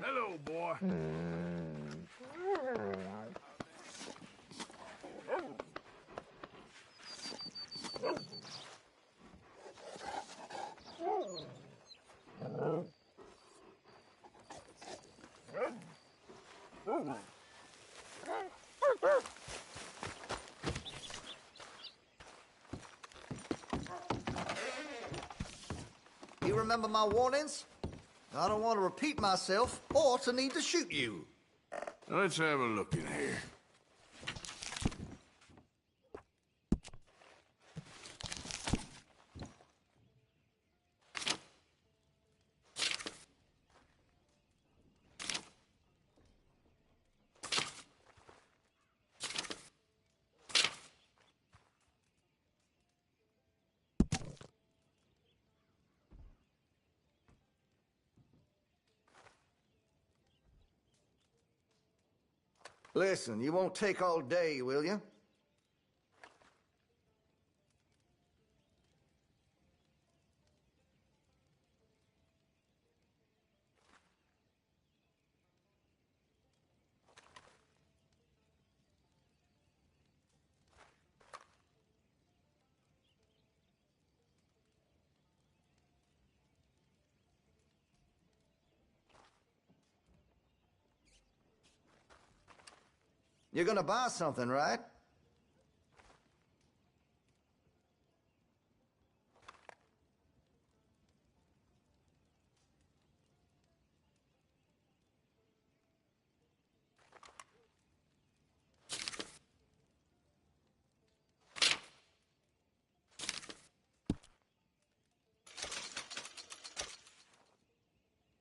Hello, boy. You remember my warnings? I don't want to repeat myself or to need to shoot you. Let's have a look in here. Listen, you won't take all day, will you? You're gonna buy something, right?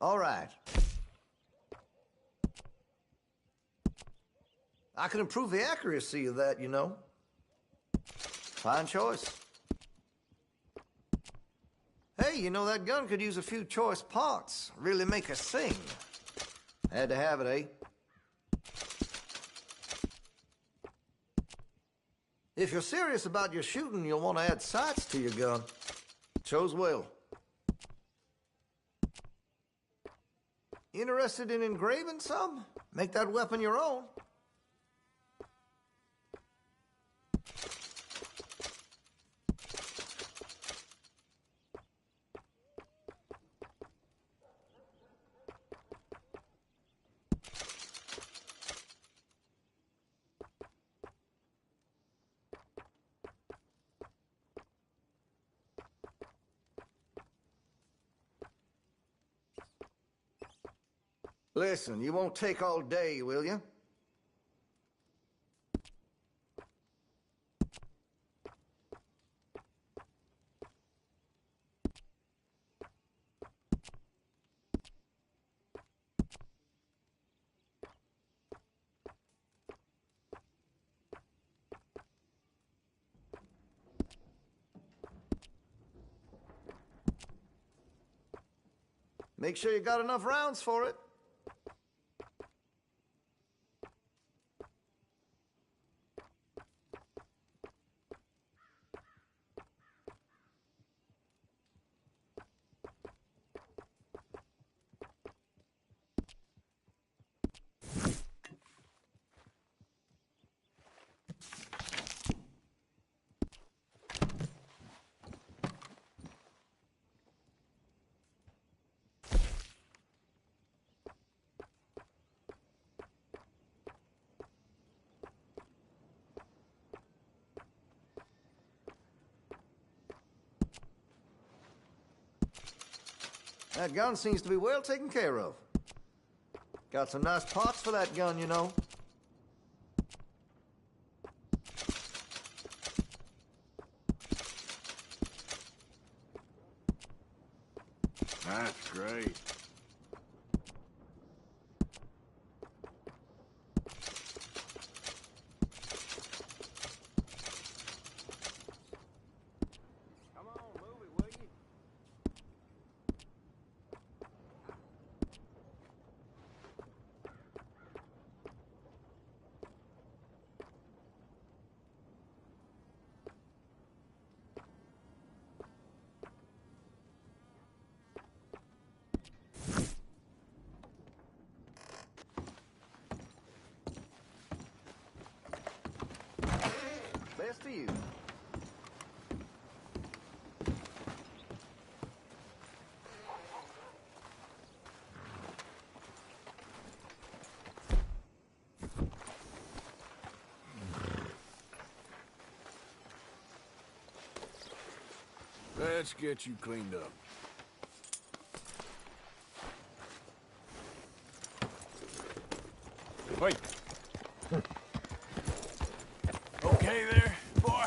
All right. I can improve the accuracy of that, you know. Fine choice. Hey, you know, that gun could use a few choice parts. Really make us sing. Had to have it, eh? If you're serious about your shooting, you'll want to add sights to your gun. Chose well. Interested in engraving some? Make that weapon your own. Listen, you won't take all day, will you? Make sure you got enough rounds for it. That gun seems to be well taken care of. Got some nice parts for that gun, you know. That's great. Come on, move it, will you? for you. Let's get you cleaned up. Wait. Okay there, boy?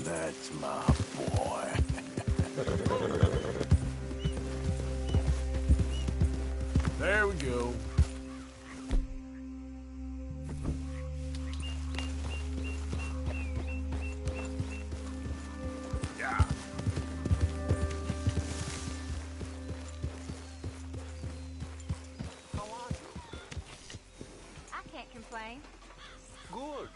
That's my boy. There we go. Yeah. How are you? I can't complain. Good.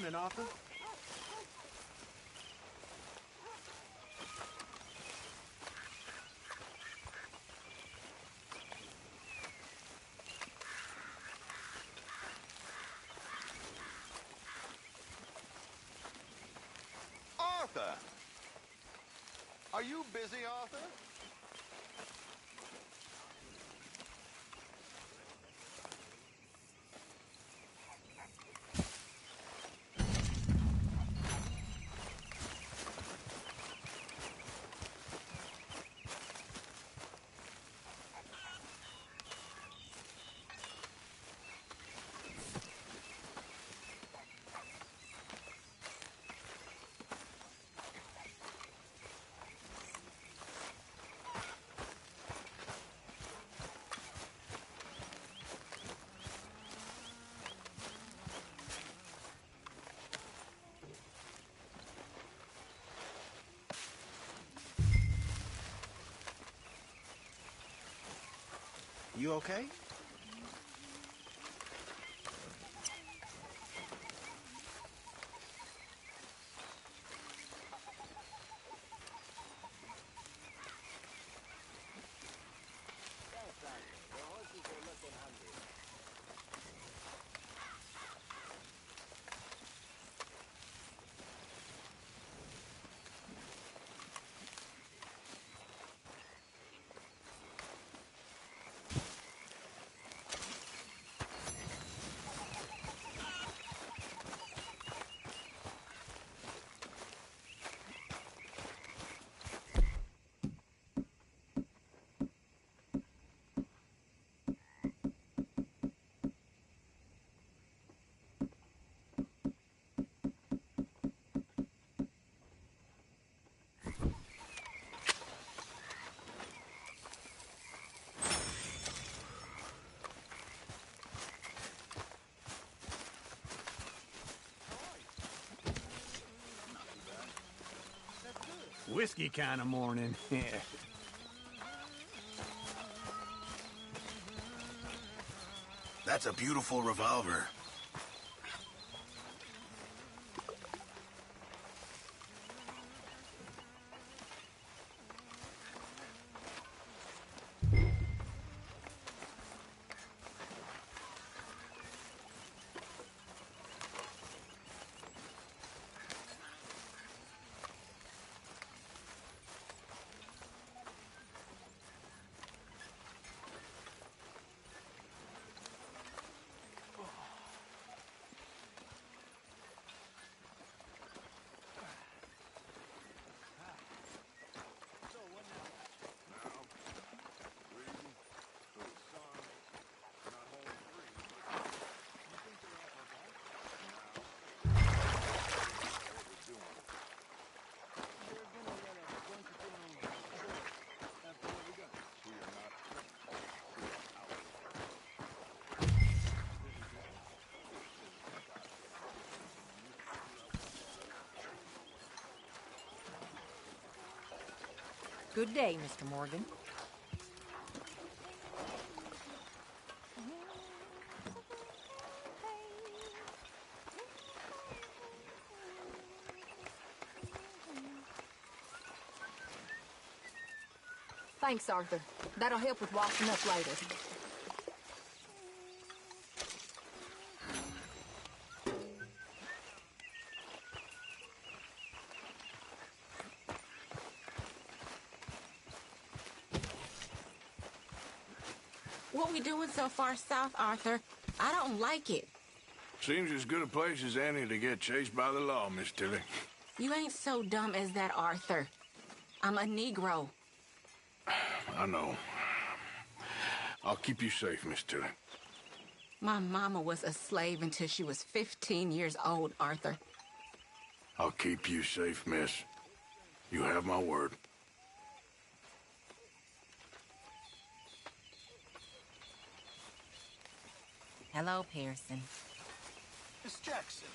Morning, Arthur. Arthur! Are you busy, Arthur? You okay? Whiskey kind of morning. Yeah. That's a beautiful revolver. Good day, Mr. Morgan. Thanks, Arthur. That'll help with washing up later. What we doing so far south, Arthur? I don't like it. Seems as good a place as any to get chased by the law, Miss Tilly. You ain't so dumb as that, Arthur. I'm a Negro. I know. I'll keep you safe, Miss Tilly. My mama was a slave until she was 15 years old, Arthur. I'll keep you safe, miss. You have my word. Hello, Pearson. Miss Jackson.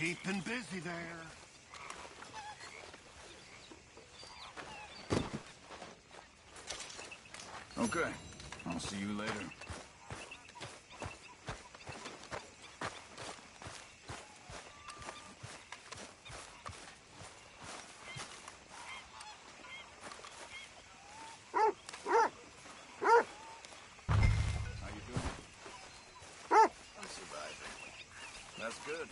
Keeping busy there. Okay. I'll see you later. How you doing? I'm surviving. That's good.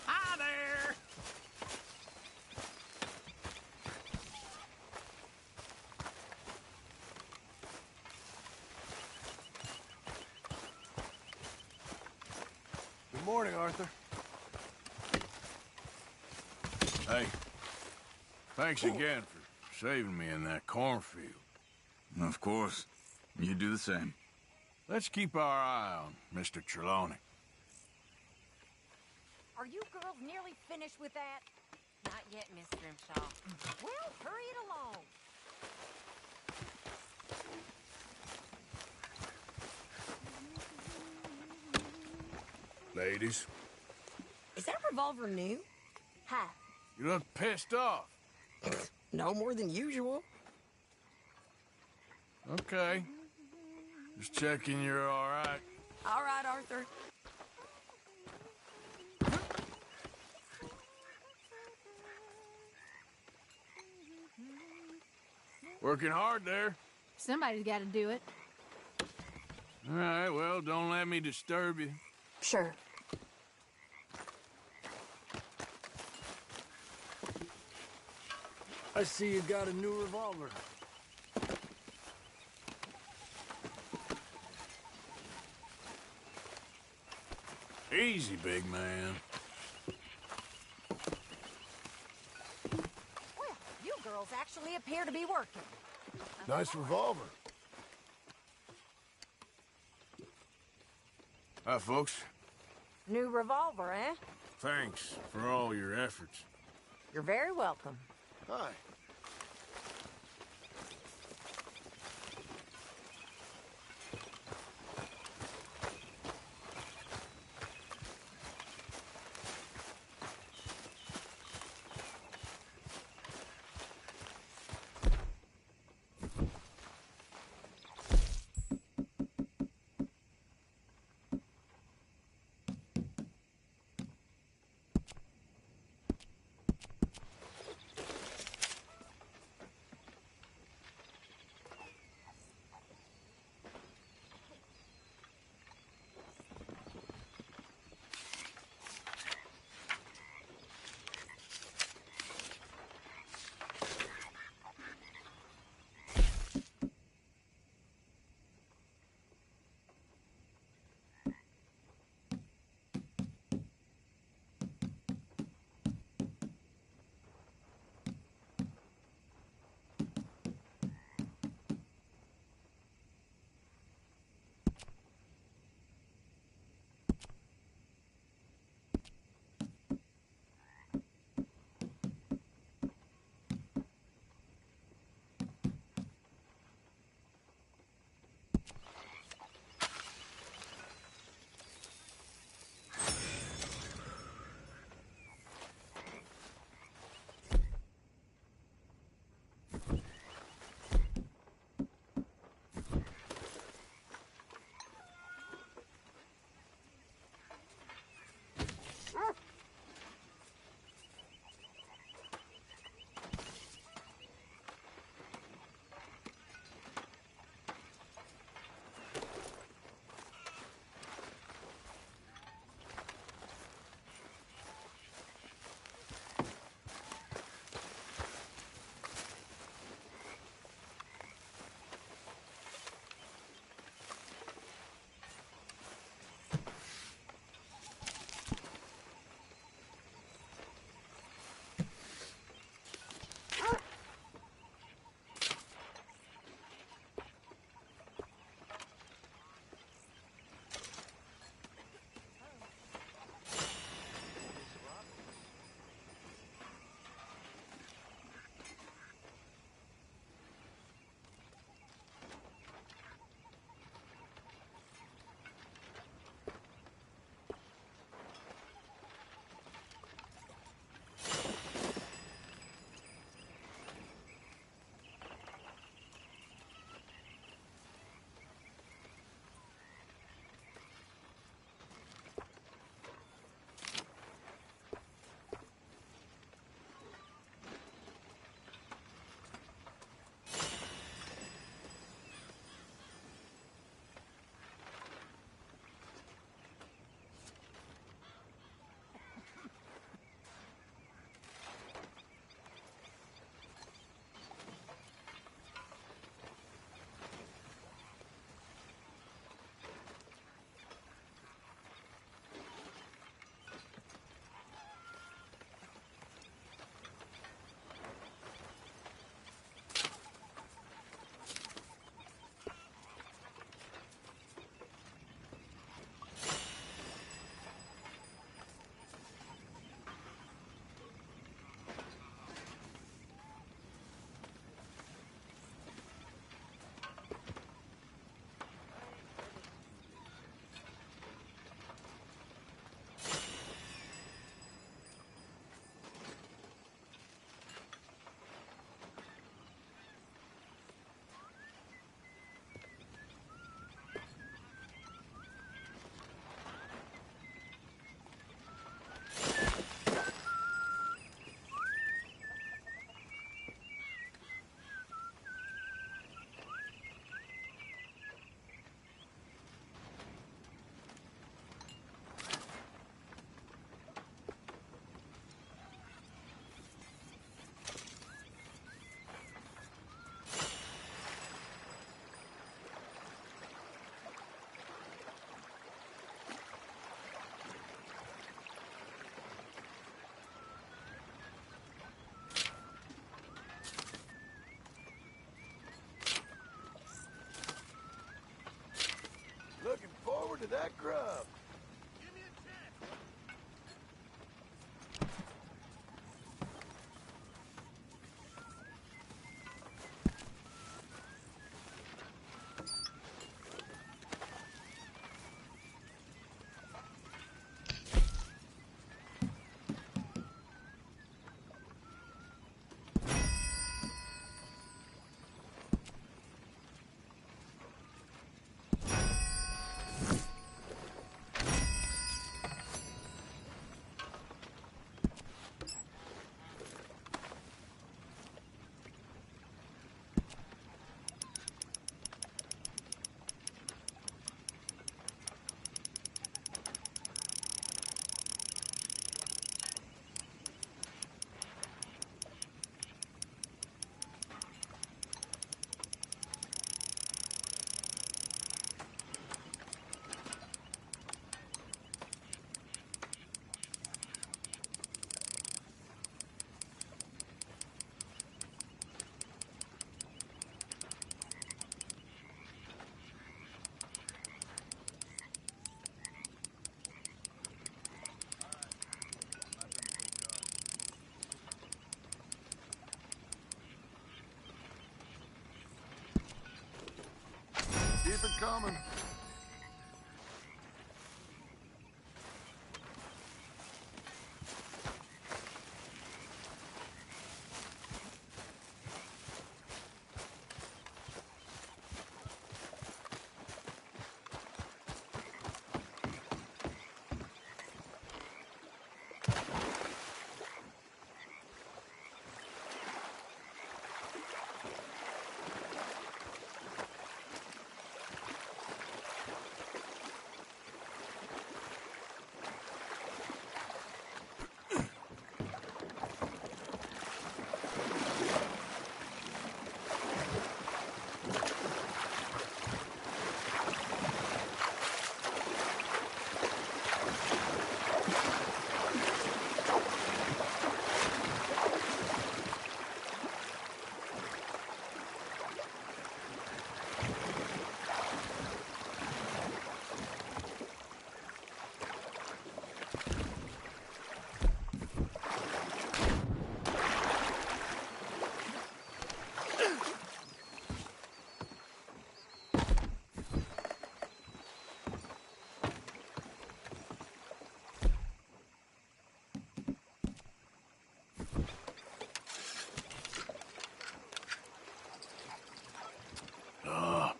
Hi there! Good morning, Arthur. Hey, thanks again for saving me in that cornfield. Of course. You do the same. Let's keep our eye on Mr. Trelawney. Are you girls nearly finished with that? Not yet, Miss Grimshaw. Well, hurry it along. Ladies, Is that revolver new? Hi. you look pissed off. No more than usual. Okay. Just checking you're all right. All right, Arthur. Working hard there. Somebody's got to do it. All right, well, don't let me disturb you. Sure. I see you got a new revolver. Easy, big man. Well, you girls actually appear to be working. Nice revolver. Hi, folks. New revolver, eh? Thanks for all your efforts. You're very welcome. Hi. coming.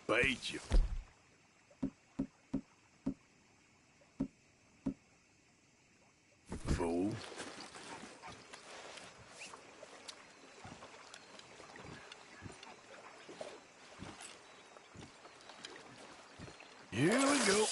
Bait you. Fool. Here we go.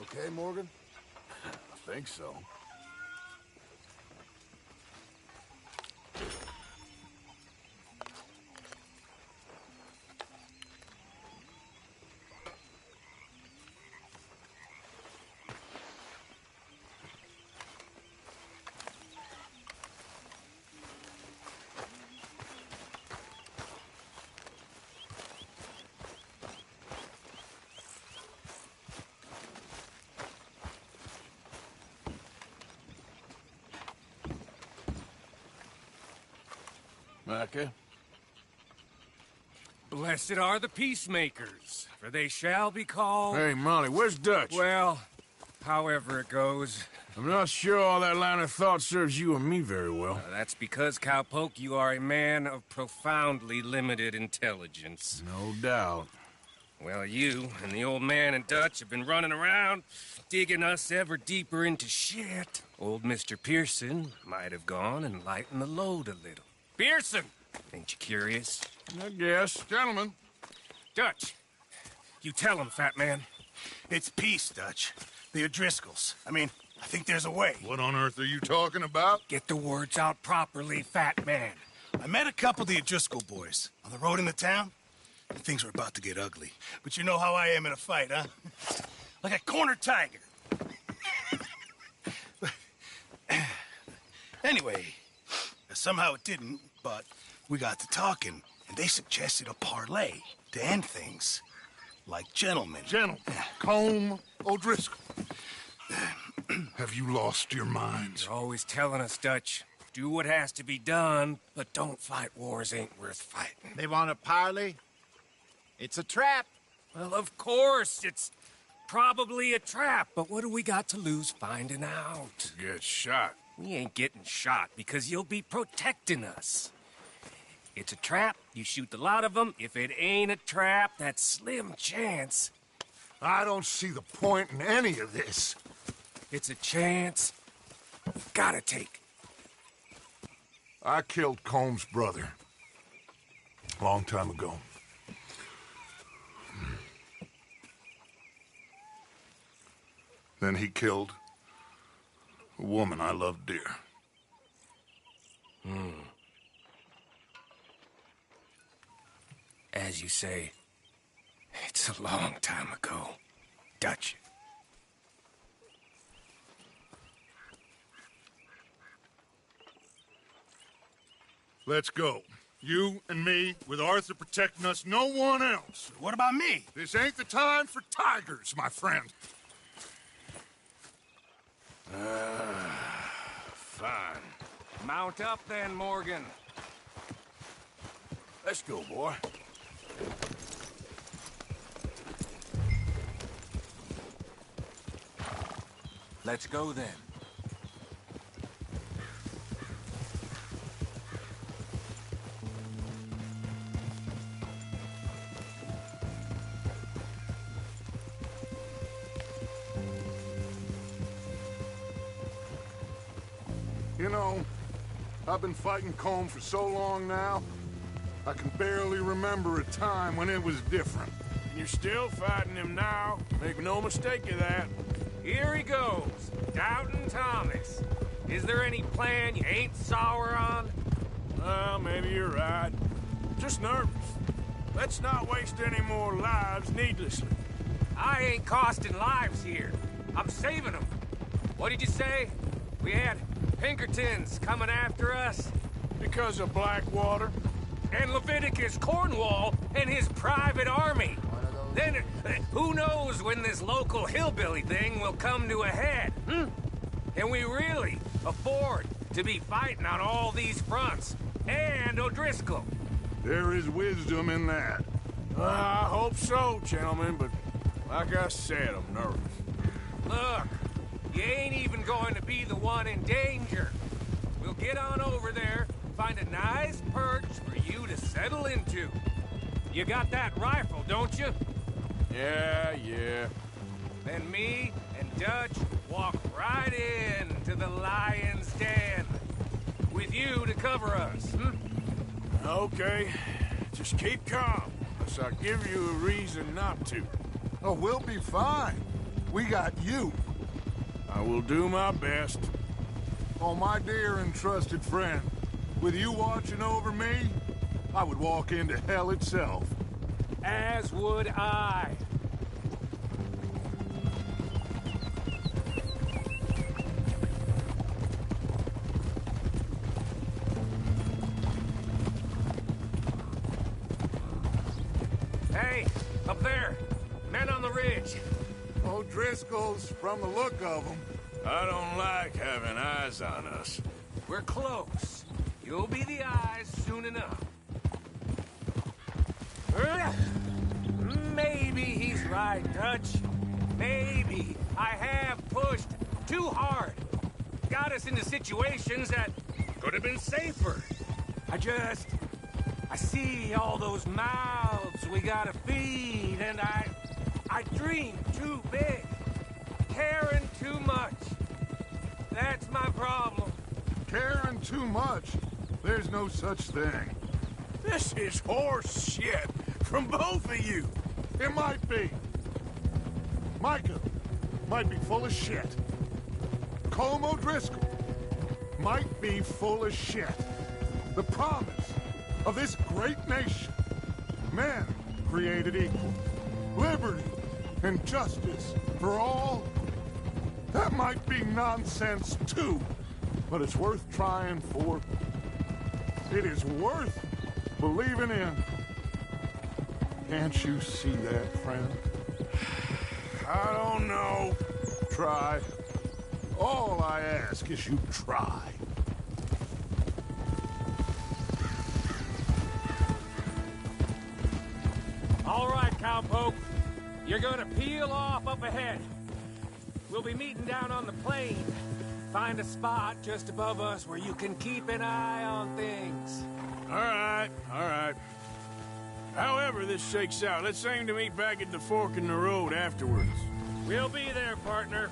Okay, Morgan? I think so. Okay. Blessed are the peacemakers, for they shall be called... Hey, Molly, where's Dutch? Well, however it goes. I'm not sure all that line of thought serves you or me very well. That's because, Cowpoke, you are a man of profoundly limited intelligence. No doubt. Well, you and the old man and Dutch have been running around, digging us ever deeper into shit. Old Mr. Pearson might have gone and lightened the load a little. Pearson! Ain't you curious? I guess. Gentlemen, Dutch, you tell him, fat man. It's peace, Dutch. The O'Driscolls. I mean, I think there's a way. what on earth are you talking about? Get the words out properly, fat man. I met a couple of the O'Driscoll boys on the road into town, and things were about to get ugly. But you know how I am in a fight, huh? Like a corner tiger. Anyway, somehow it didn't, but we got to talking, and they suggested a parlay to end things. Like gentlemen. Gentlemen, Combe O'Driscoll. Have you lost your minds? You're always telling us, Dutch, do what has to be done, but don't fight wars ain't worth fighting. They want a parley? It's a trap. Well, of course, it's probably a trap, but what do we got to lose finding out? Get shot. We ain't getting shot because you'll be protecting us. It's a trap, you shoot the lot of them. If it ain't a trap, that's slim chance. I don't see the point in any of this. It's a chance. Gotta take. I killed Combs' brother. A long time ago. Then he killed a woman I loved dear. As you say, it's a long time ago, Dutch. Let's go. You and me, with Arthur protecting us, no one else. What about me? This ain't the time for tigers, my friend. Fine. Mount up then, Morgan. Let's go, boy. Let's go then. You know, I've been fighting Combe for so long now, I can barely remember a time when it was different. And you're still fighting him now. Make no mistake of that. Here he goes, Doubting Thomas. Is there any plan you ain't sour on? Well, maybe you're right. Just nervous. Let's not waste any more lives needlessly. I ain't costing lives here. I'm saving them. What did you say? We had Pinkertons coming after us? Because of Blackwater? And Leviticus Cornwall and his private army. Then, who knows when this local hillbilly thing will come to a head, Can we really afford to be fighting on all these fronts? And O'Driscoll? There is wisdom in that. I hope so, gentlemen, but like I said, I'm nervous. Look, you ain't even going to be the one in danger. We'll get on over there, find a nice perch for you to settle into. You got that rifle, don't you? Yeah. Then me and Dutch walk right in to the lion's den. With you to cover us, Okay. Just keep calm, unless I give you a reason not to. Oh, we'll be fine. We got you. I will do my best. Oh, my dear and trusted friend, with you watching over me, I would walk into hell itself. As would I. Hey, up there. Men on the ridge. O'Driscoll's, from the look of them. I don't like having eyes on us. We're close. You'll be the eyes soon enough. Maybe he's right, Dutch. Maybe I have pushed too hard. Got us into situations that could have been safer. I see all those mouths we gotta feed, and I dream too big. Caring too much. That's my problem. Caring too much? There's no such thing. This is horse shit from both of you. It might be. Micah might be full of shit. Colm O'Driscoll might be full of shit. The promise of this great nation. Men created equal. Liberty and justice for all. That might be nonsense too, but it's worth trying for. It is worth believing in. Can't you see that, friend? I don't know. Try. All I ask is you try. All right, cowpoke. You're gonna peel off up ahead. We'll be meeting down on the plain. Find a spot just above us where you can keep an eye on things. All right. However this shakes out, let's aim to meet back at the fork in the road afterwards. We'll be there, partner.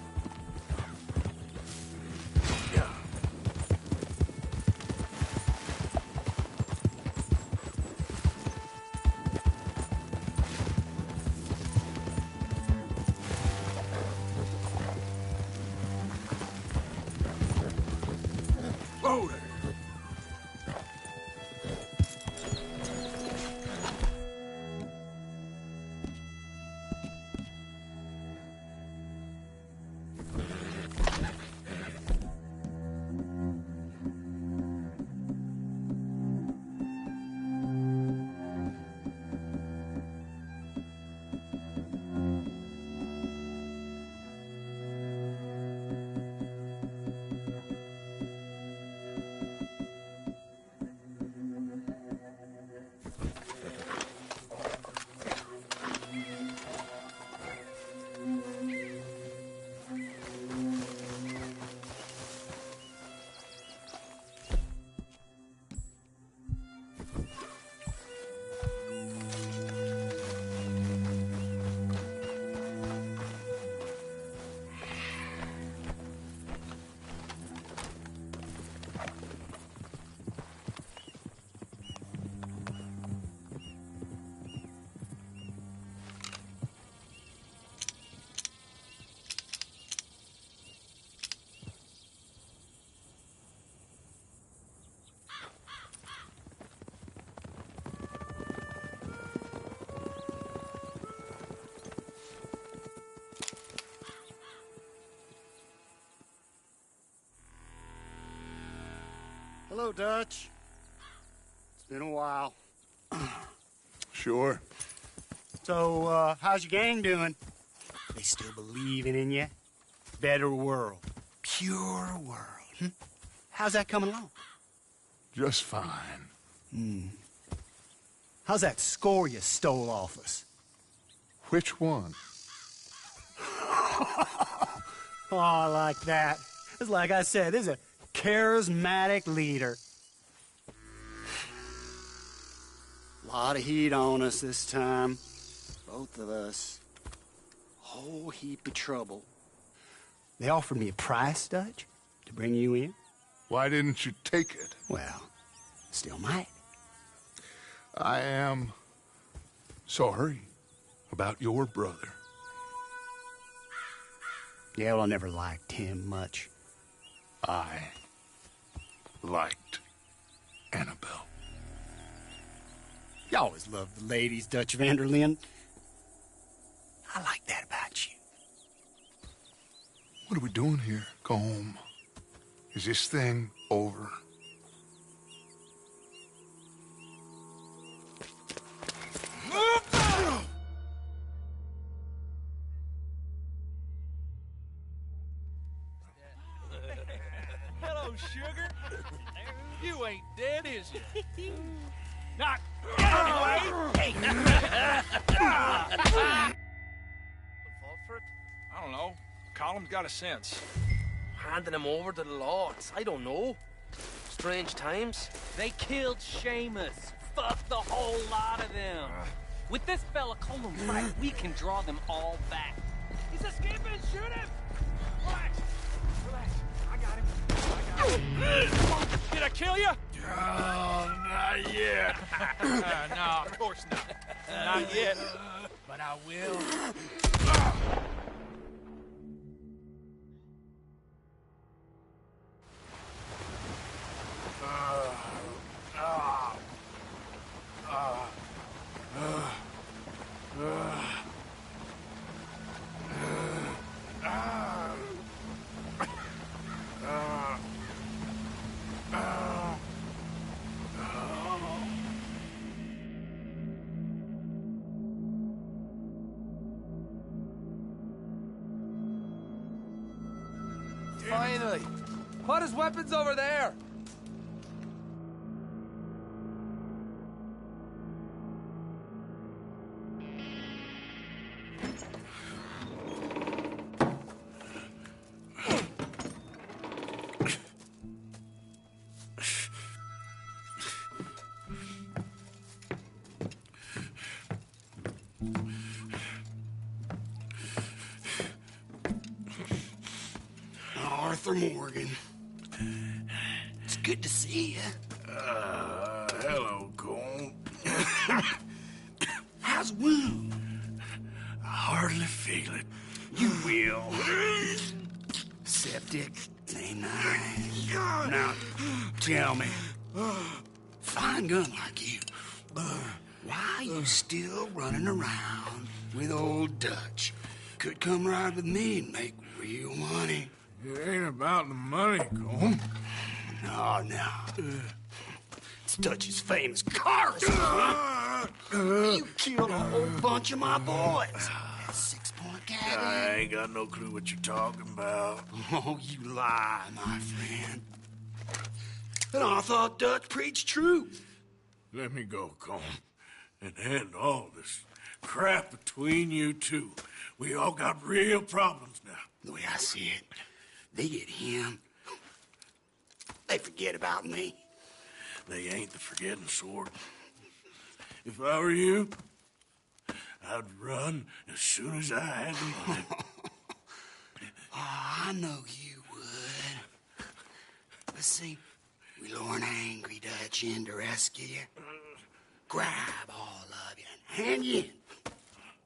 Oh, there. Hello, Dutch. It's been a while. Sure. So, how's your gang doing? They still believing in you? Better world. Pure world. How's that coming along? Just fine. How's that score you stole off us? Which one? Oh, I like that. It's like I said, this is a charismatic leader. Lot of heat on us this time. Both of us. Whole heap of trouble. They offered me a price, Dutch, to bring you in. Why didn't you take it? Well, still might. I am sorry about your brother. Yeah, well, I never liked him much. I liked Annabelle. You always loved the ladies, Dutch Vanderlyn. I like that about you. What are we doing here? Go home. Is this thing over? Hello, sugar. You ain't dead, is you? Not anyway! Fall for it? I don't know. Colum's got a sense. Handing him over to the lords. I don't know. Strange times. They killed Seamus. Fuck the whole lot of them. With this fella Colum right, we can draw them all back. He's escaping! Shoot him! Relax. Relax. I got him. Did I kill you? Oh, not yet. No, of course not. Not yet. But I will. Finally. Put his weapons over there. Arthur Morgan. It's good to see you. Hello, Cole. How's the wound? I hardly feel it. You will. Septic. Ain't nice. Now, tell me. Fine gun like you. Why you still running around with old Dutch? Could come right with me and make real money. It ain't about the money, Cole. No. It's Dutch's famous car. You killed a whole bunch of my boys. That 6-point cabin. I ain't got no clue what you're talking about. Oh, you lie, my friend. And I thought Dutch preached truth. Let me go, Cole, and end all this crap between you two. We all got real problems now. The way I see it, they get him, they forget about me. They ain't the forgetting sort. If I were you, I'd run as soon as I had the money. I know you would. But see, we lure an angry Dutch in to rescue you. Grab all of you and hand you in.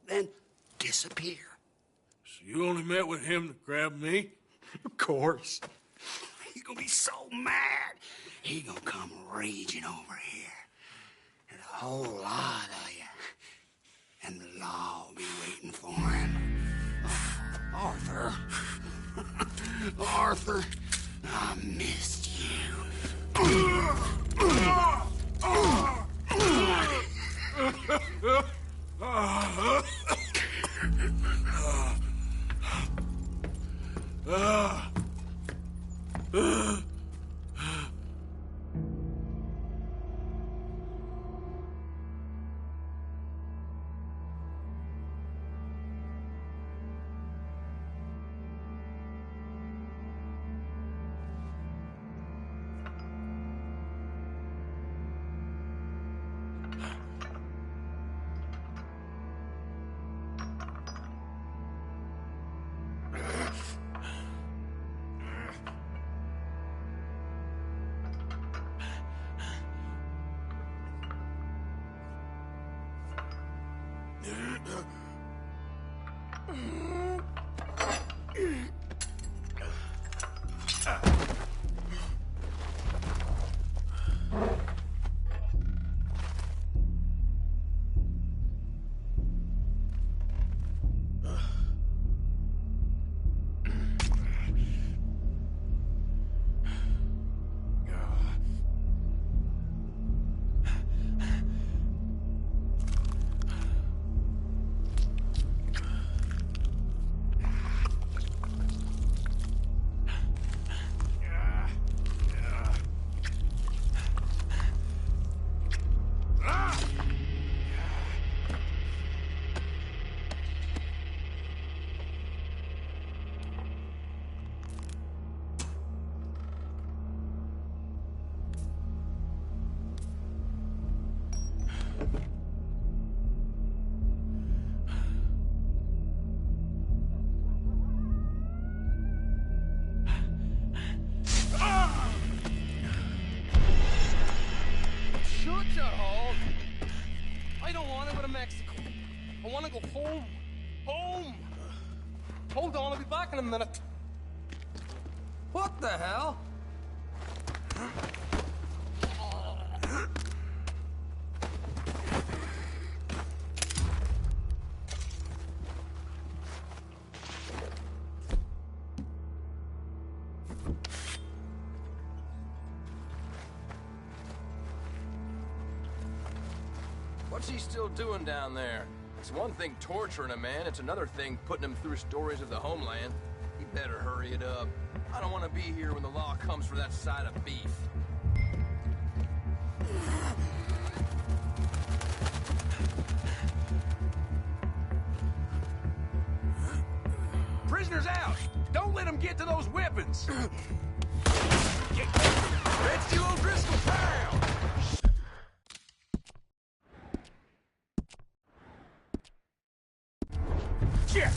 Then disappear. So you only met with him to grab me? Of course. He's gonna be so mad. He gonna come raging over here. And a whole lot of you. And the law will be waiting for him. Arthur. Arthur, I missed you. I don't want to go to Mexico. I want to go home. Home! Hold on, I'll be back in a minute. What the hell? What's he still doing down there? It's one thing torturing a man, it's another thing putting him through stories of the homeland. He better hurry it up. I don't want to be here when the law comes for that side of beef. Prisoners out! Don't let them get to those weapons! That's you, old Driscoll pal! Shit!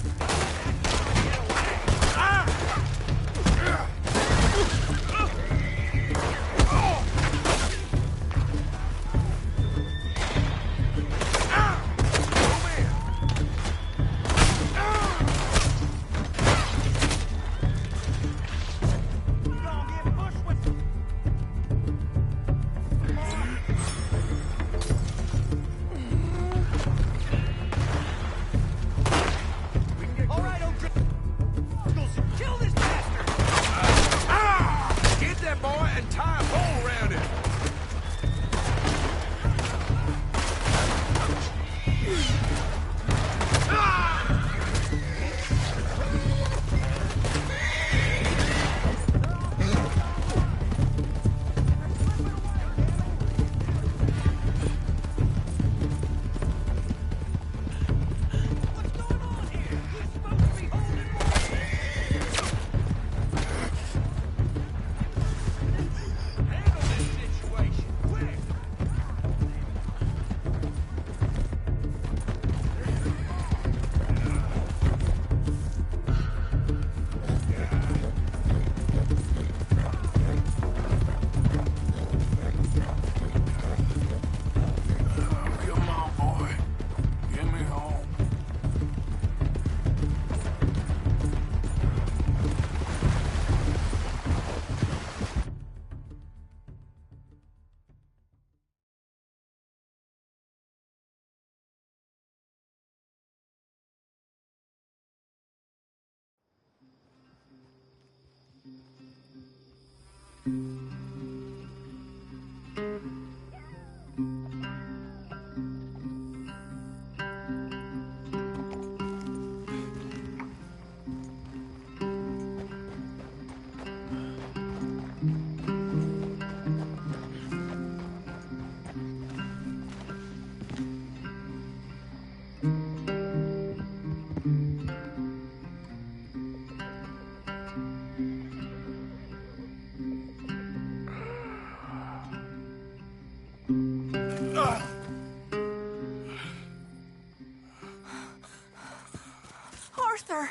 Arthur!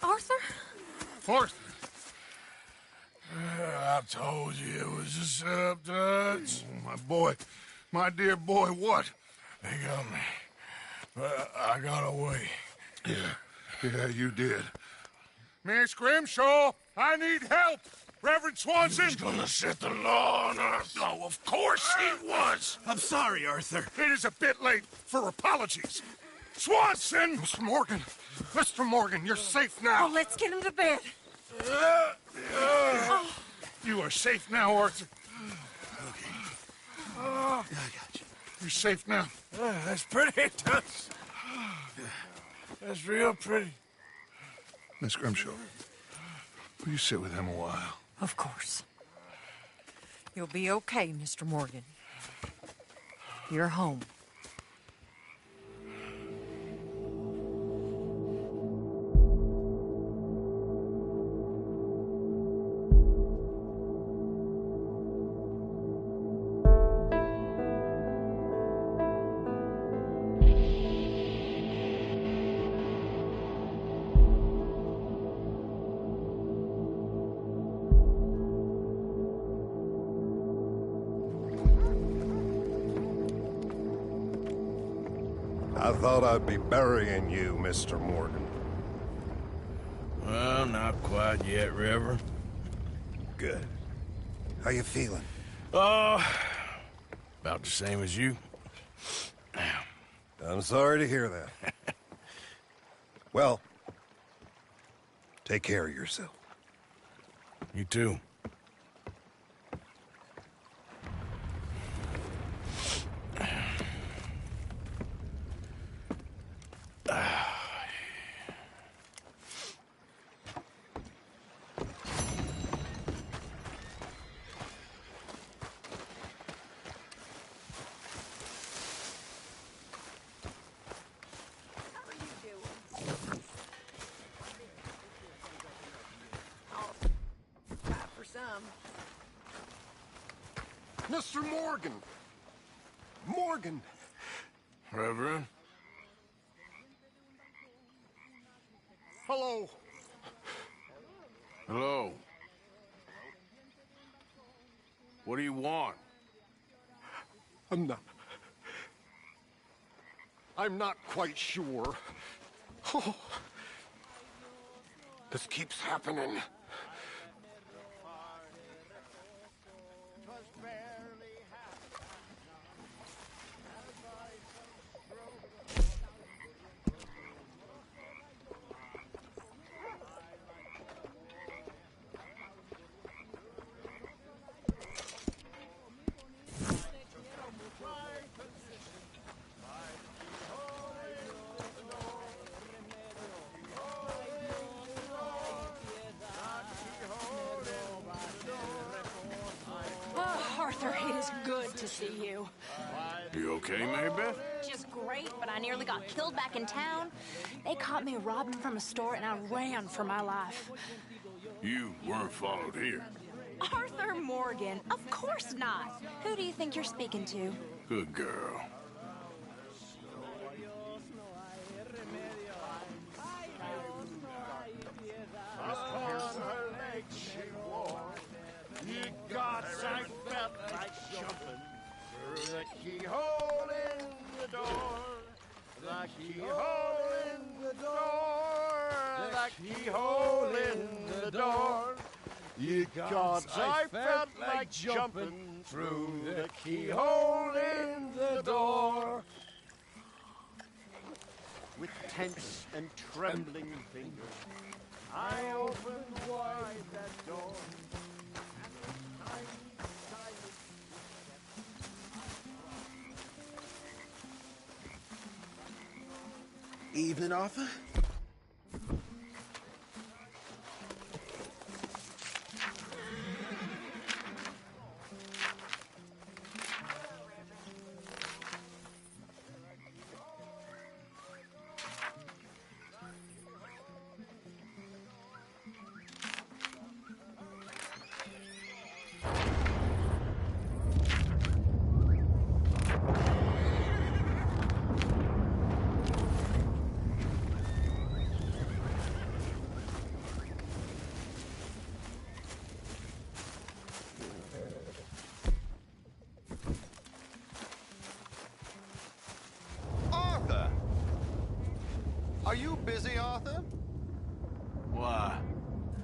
Arthur? Arthur! I told you it was a setup, Dutch. My boy, my dear boy, what? They got me. But I got away. Yeah, you did. Miss Grimshaw, I need help! Reverend Swanson! He's gonna set the law on us. Oh, of course he was! I'm sorry, Arthur. It is a bit late for apologies. Swanson! Mr. Morgan, you're safe now. Oh, let's get him to bed. You are safe now, Arthur. Okay. I got you. You're safe now. That's pretty, Dutch. That's real pretty. Miss Grimshaw, will you sit with him a while? Of course. You'll be okay, Mr. Morgan. You're home. I thought I'd be burying you, Mr. Morgan. Well, not quite yet, Reverend. Good. How you feeling? Oh, about the same as you. I'm sorry to hear that. Well, take care of yourself. You too. Mr. Morgan! Morgan! Reverend? Hello. Hello. What do you want? I'm not quite sure. Oh, this keeps happening. Oh, Arthur, it is good to see you. You okay, Mabeth? Just great, but I nearly got killed back in town. They caught me robbing from a store and I ran for my life. You weren't followed here. Arthur Morgan, of course not. Who do you think you're speaking to? Good girl. Ye gods, I felt like jumping through the keyhole in the door. The keyhole in the door. The keyhole in the door. Ye gods, I felt like jumping through the keyhole in the door. With tense and trembling fingers, I opened wide that door. Evening, Arthur. Arthur! Are you busy, Arthur? Why?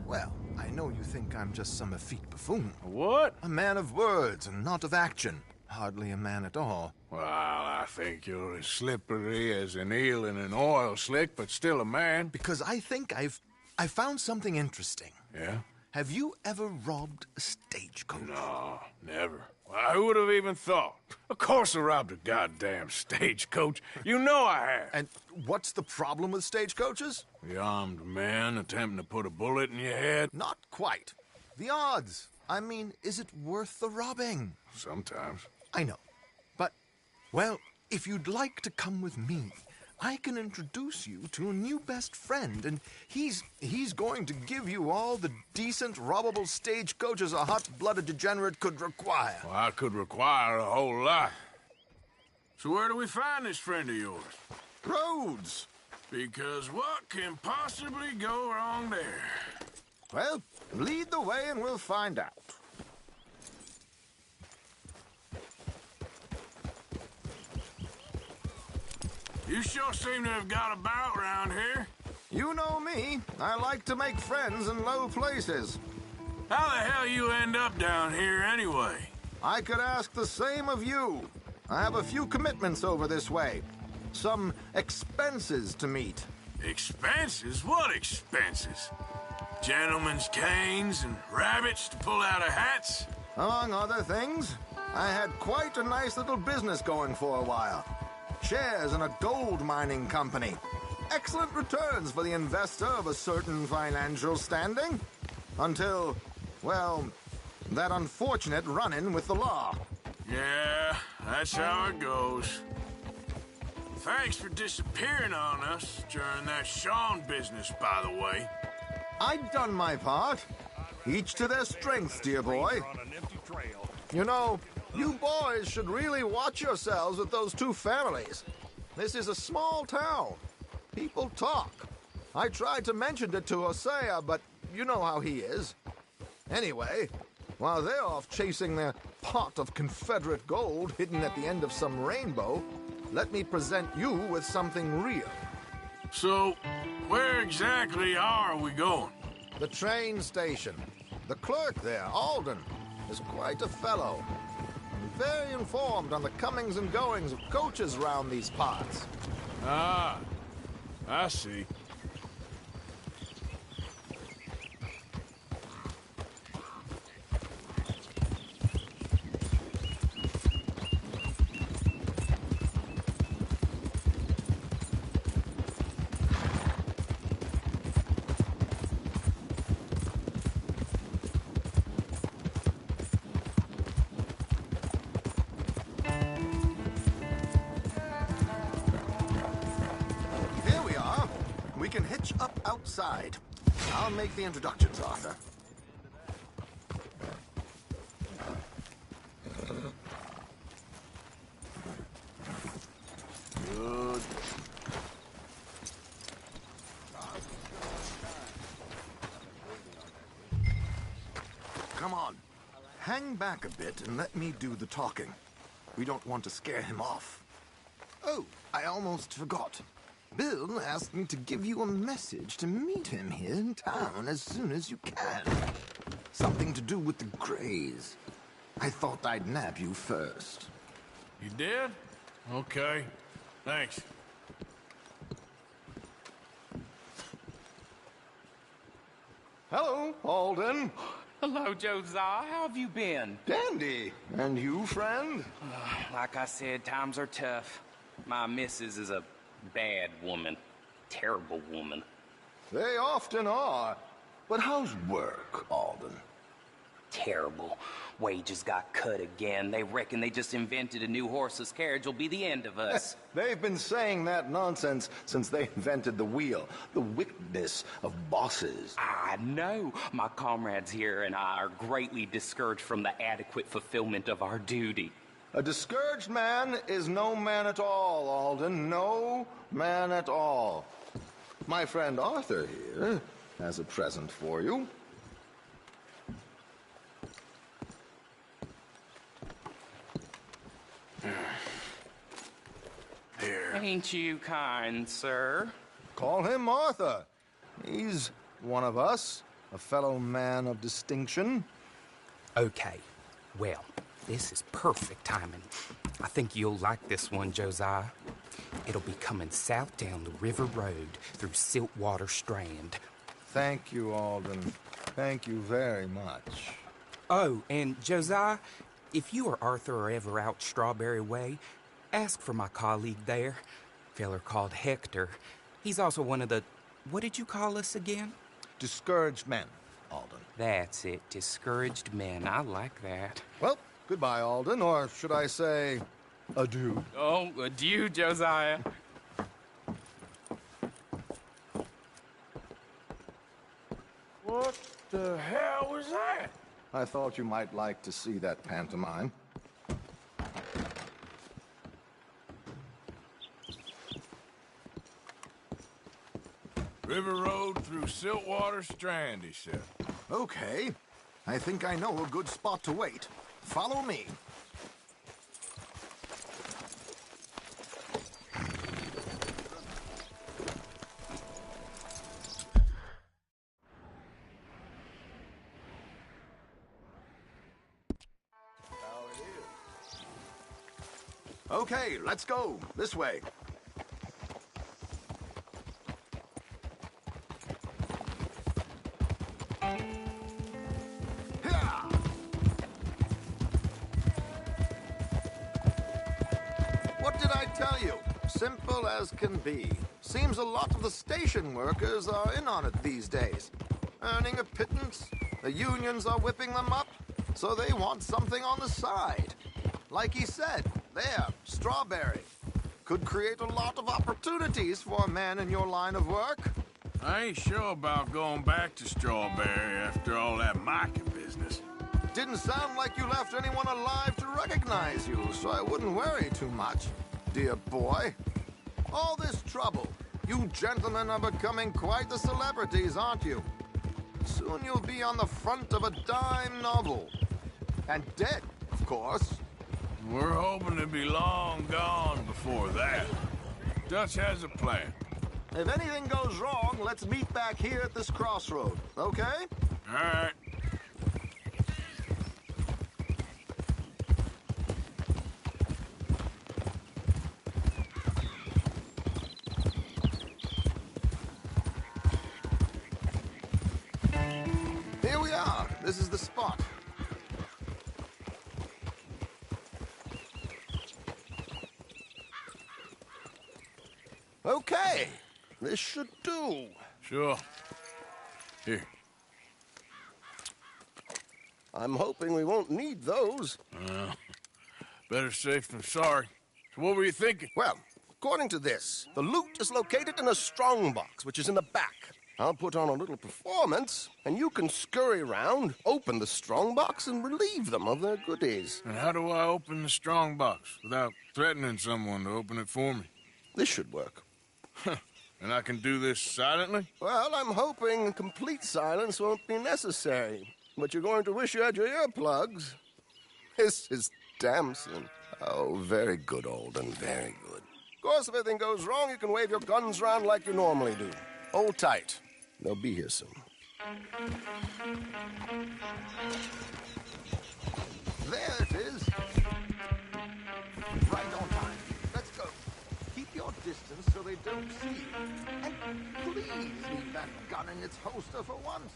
Well, I know you think I'm just some effete buffoon. What? A man of words and not of action. Hardly a man at all. Well, I think you're as slippery as an eel in an oil slick, but still a man. Because I think I found something interesting. Yeah? Have you ever robbed a stagecoach? No, never. Well, who would have even thought? Of course I robbed a goddamn stagecoach. You know I have. And what's the problem with stagecoaches? The armed man attempting to put a bullet in your head? Not quite. The odds. I mean, is it worth the robbing? Sometimes. I know. But, well, if you'd like to come with me, I can introduce you to a new best friend, and he's going to give you all the decent, robbable stagecoaches a hot-blooded degenerate could require. Well, I could require a whole lot. So where do we find this friend of yours? Roads. Because what can possibly go wrong there? Well, lead the way and we'll find out. You sure seem to have got about around here. You know me. I like to make friends in low places. How the hell you end up down here anyway? I could ask the same of you. I have a few commitments over this way. Some expenses to meet. Expenses? What expenses? Gentlemen's canes and rabbits to pull out of hats? Among other things, I had quite a nice little business going for a while. Shares in a gold mining company. Excellent returns for the investor of a certain financial standing. Until, well, that unfortunate run-in with the law. Yeah, that's how it goes. Thanks for disappearing on us during that Sean business, by the way. I'd done my part. Each to their strengths, dear boy. You know, you boys should really watch yourselves with those two families. This is a small town. People talk. I tried to mention it to Hosea, but you know how he is. Anyway, while they're off chasing their pot of Confederate gold hidden at the end of some rainbow, let me present you with something real. So, where exactly are we going? The train station. The clerk there, Alden, is quite a fellow. And very informed on the comings and goings of coaches round these parts. Ah, I see. We can hitch up outside. I'll make the introductions, Arthur. Good. Come on. Hang back a bit and let me do the talking. We don't want to scare him off. Oh, I almost forgot. Bill asked me to give you a message to meet him here in town as soon as you can. Something to do with the Greys. I thought I'd nab you first. You did? Okay. Thanks. Hello, Alden. Hello, Josiah. How have you been? Dandy. And you, friend? Like I said, times are tough. My missus is a bad woman. Terrible woman. They often are. But how's work, Alden? Terrible. Wages got cut again. They reckon they just invented a new horseless carriage will be the end of us. They've been saying that nonsense since they invented the wheel. The wickedness of bosses. I know. My comrades here and I are greatly discouraged from the adequate fulfillment of our duty. A discouraged man is no man at all, Alden. No man at all. My friend Arthur here has a present for you. Here. Ain't you kind, sir? Call him Arthur. He's one of us, a fellow man of distinction. Okay. Well, this is perfect timing. I think you'll like this one, Josiah. It'll be coming south down the river road through Siltwater Strand. Thank you, Alden. Thank you very much. Oh, and Josiah, if you or Arthur are ever out Strawberry Way, ask for my colleague there, feller called Hector. He's also one of the... What did you call us again? Discouraged men, Alden. That's it. Discouraged men. I like that. Well, goodbye, Alden, or should I say, adieu? Oh, adieu, Josiah. What the hell was that? I thought you might like to see that pantomime. River Road through Siltwater Strand, he said. Okay. I think I know a good spot to wait. Follow me. Okay, let's go. This way. What did I tell you? Simple as can be. Seems a lot of the station workers are in on it these days. Earning a pittance, the unions are whipping them up, so they want something on the side. Like he said, there, Strawberry. Could create a lot of opportunities for a man in your line of work. I ain't sure about going back to Strawberry after all that Micah business. Didn't sound like you left anyone alive to recognize you, so I wouldn't worry too much, dear boy. All this trouble. You gentlemen are becoming quite the celebrities, aren't you? Soon you'll be on the front of a dime novel. And dead, of course. We're hoping to be long gone before that. Dutch has a plan. If anything goes wrong, let's meet back here at this crossroad, okay? All right. Here we are. This is the spot. Okay. This should do. Sure. Here. I'm hoping we won't need those. Better safe than sorry. So what were you thinking? Well, according to this, the loot is located in a strongbox, which is in the back. I'll put on a little performance, and you can scurry around, open the strongbox, and relieve them of their goodies. And how do I open the strongbox without threatening someone to open it for me? This should work. And I can do this silently? Well, I'm hoping complete silence won't be necessary. But you're going to wish you had your earplugs. This is Damson. Oh, very good, Alden, very good. Of course, if anything goes wrong, you can wave your guns around like you normally do. Hold tight. They'll be here soon. There it is. Right on time. Let's go. Keep your distance so they don't see you. And please leave that gun in its holster for once.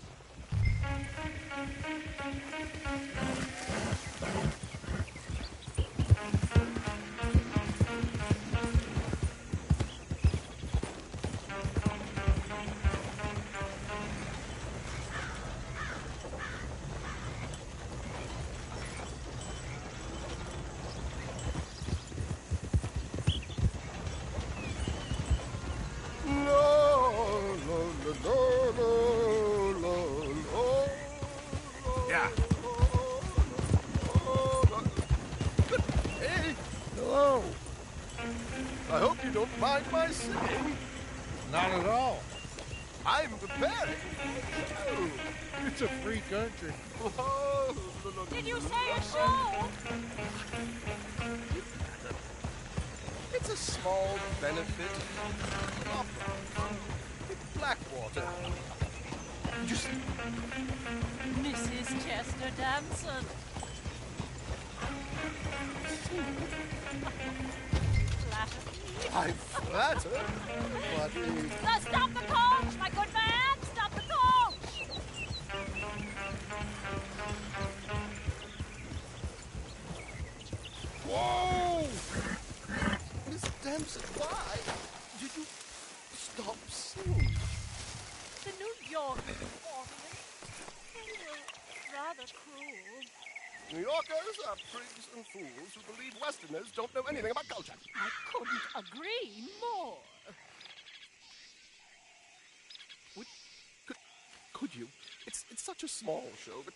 Yeah. Hey, hello. I hope you don't mind my singing. Not at all. I'm preparing. Oh, It's a free country. whoa. Did you say a show? It's a small benefit opera in Blackwater. Just Mrs. Chester Damson. I flatter. But Stop the coach, my good man! Stop the coach! whoa! Miss Dempsey, why did you stop singing? The New York audience, they were rather cruel. New Yorkers are prigs and fools who believe Westerners don't know anything about culture. I couldn't agree more. Could you? It's such a small show, but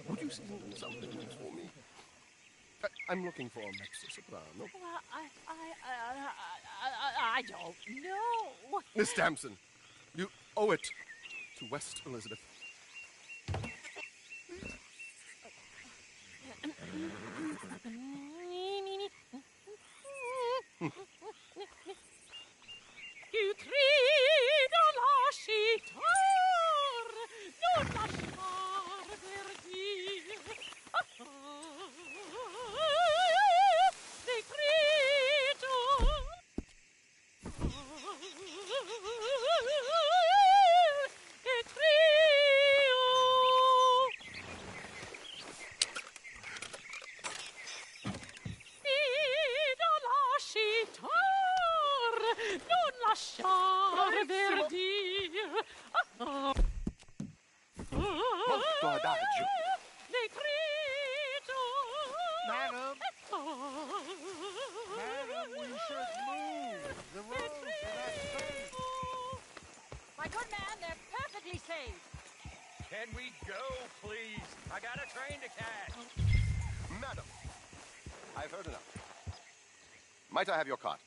would you sing something for me? I'm looking for a mezzo-soprano. Well, I don't know. Miss Damson, you owe it to West Elizabeth. Tu trido lascitar, non lasciar perdir. Dei Molto adagio. Madam. Madam, we should move. The roads are not safe. My good man, they're perfectly safe. Can we go, please? I got a train to catch. Madam, I've heard enough. Might I have your card?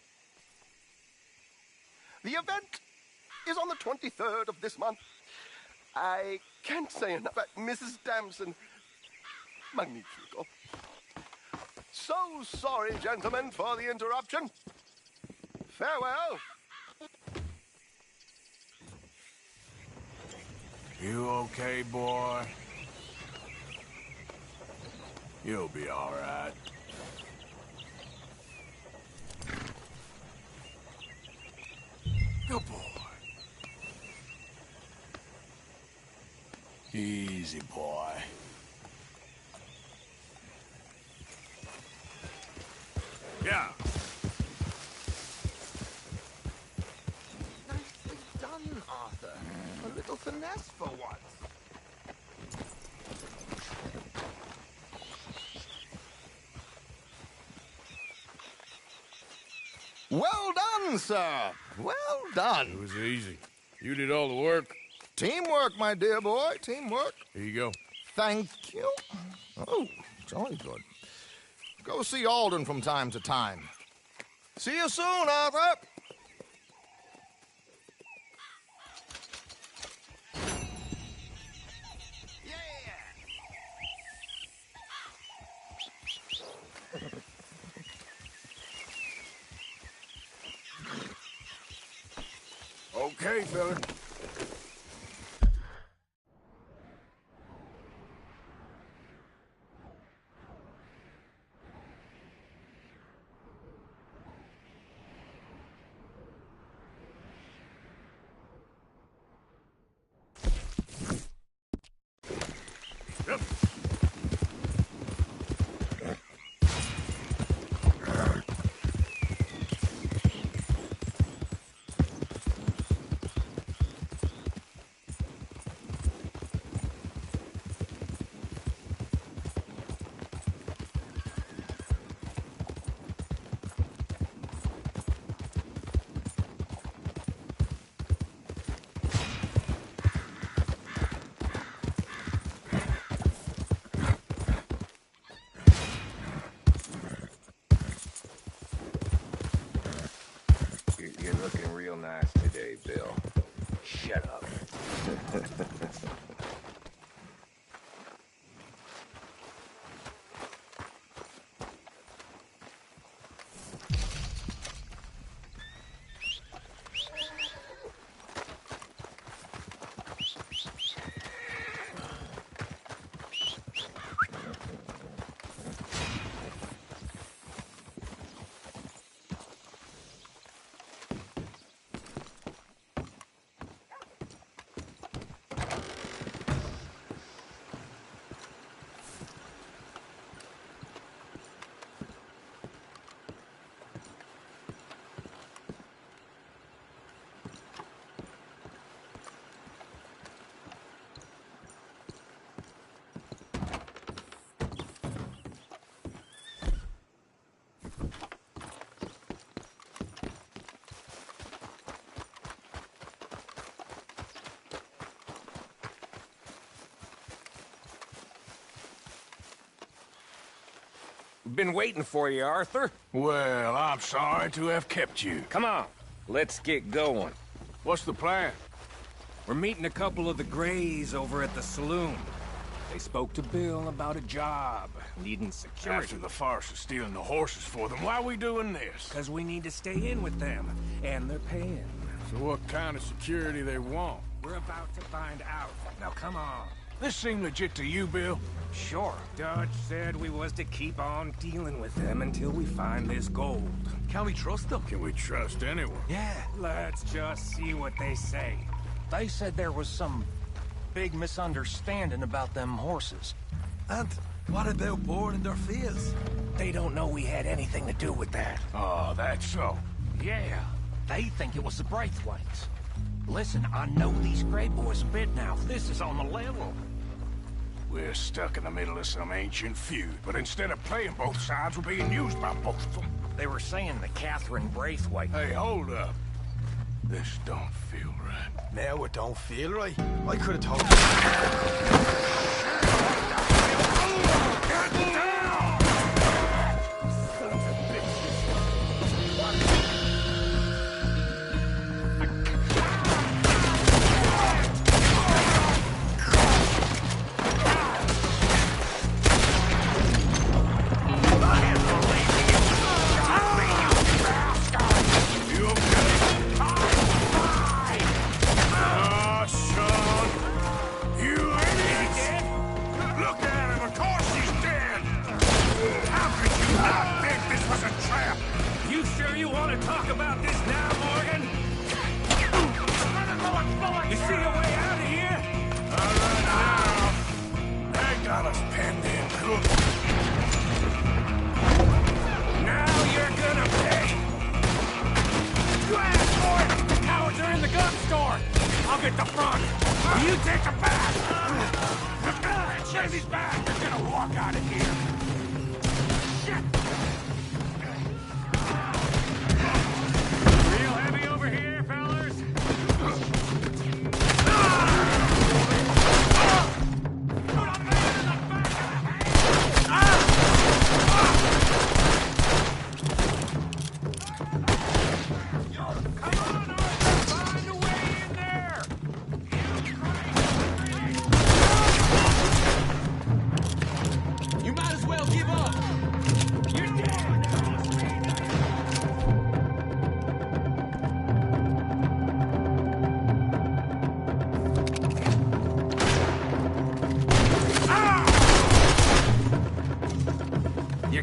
The event is on the 23rd of this month. I can't say enough, but Mrs. Damson, magnifico. So sorry, gentlemen, for the interruption. Farewell. You okay, boy? You'll be all right. Good boy. Easy, boy. Yeah. Nicely done, Arthur. A little finesse for once. Well done, sir. Well done. It was easy. You did all the work. Teamwork, my dear boy. Teamwork. Here you go. Thank you. Oh, jolly good. Go see Alden from time to time. See you soon, Arthur. Okay, fella. Yep. You're looking real nice today, Bill. Shut up. Been waiting for you, Arthur. Well, I'm sorry to have kept you. Come on, let's get going. What's the plan? We're meeting a couple of the Grays over at the saloon. They spoke to Bill about a job, needing security. After the farce of stealing the horses for them, why are we doing this? Because we need to stay in with them, and they're paying. So what kind of security they want? We're about to find out. Now come on. This seem legit to you, Bill? Sure. Dutch said we was to keep on dealing with them until we find this gold. Can we trust them? Can we trust anyone? Yeah. Let's just see what they say. They said there was some big misunderstanding about them horses. And what about boarding their fears? They don't know we had anything to do with that. Oh, that's so. Yeah. They think it was the Braithwaites. Listen, I know these Grey boys a bit now. This is on the level. We're stuck in the middle of some ancient feud, but instead of playing both sides, we're being used by both of them. They were saying that Catherine Braithwaite... Hey, hold up. This don't feel right. Now it don't feel right. I could have told you.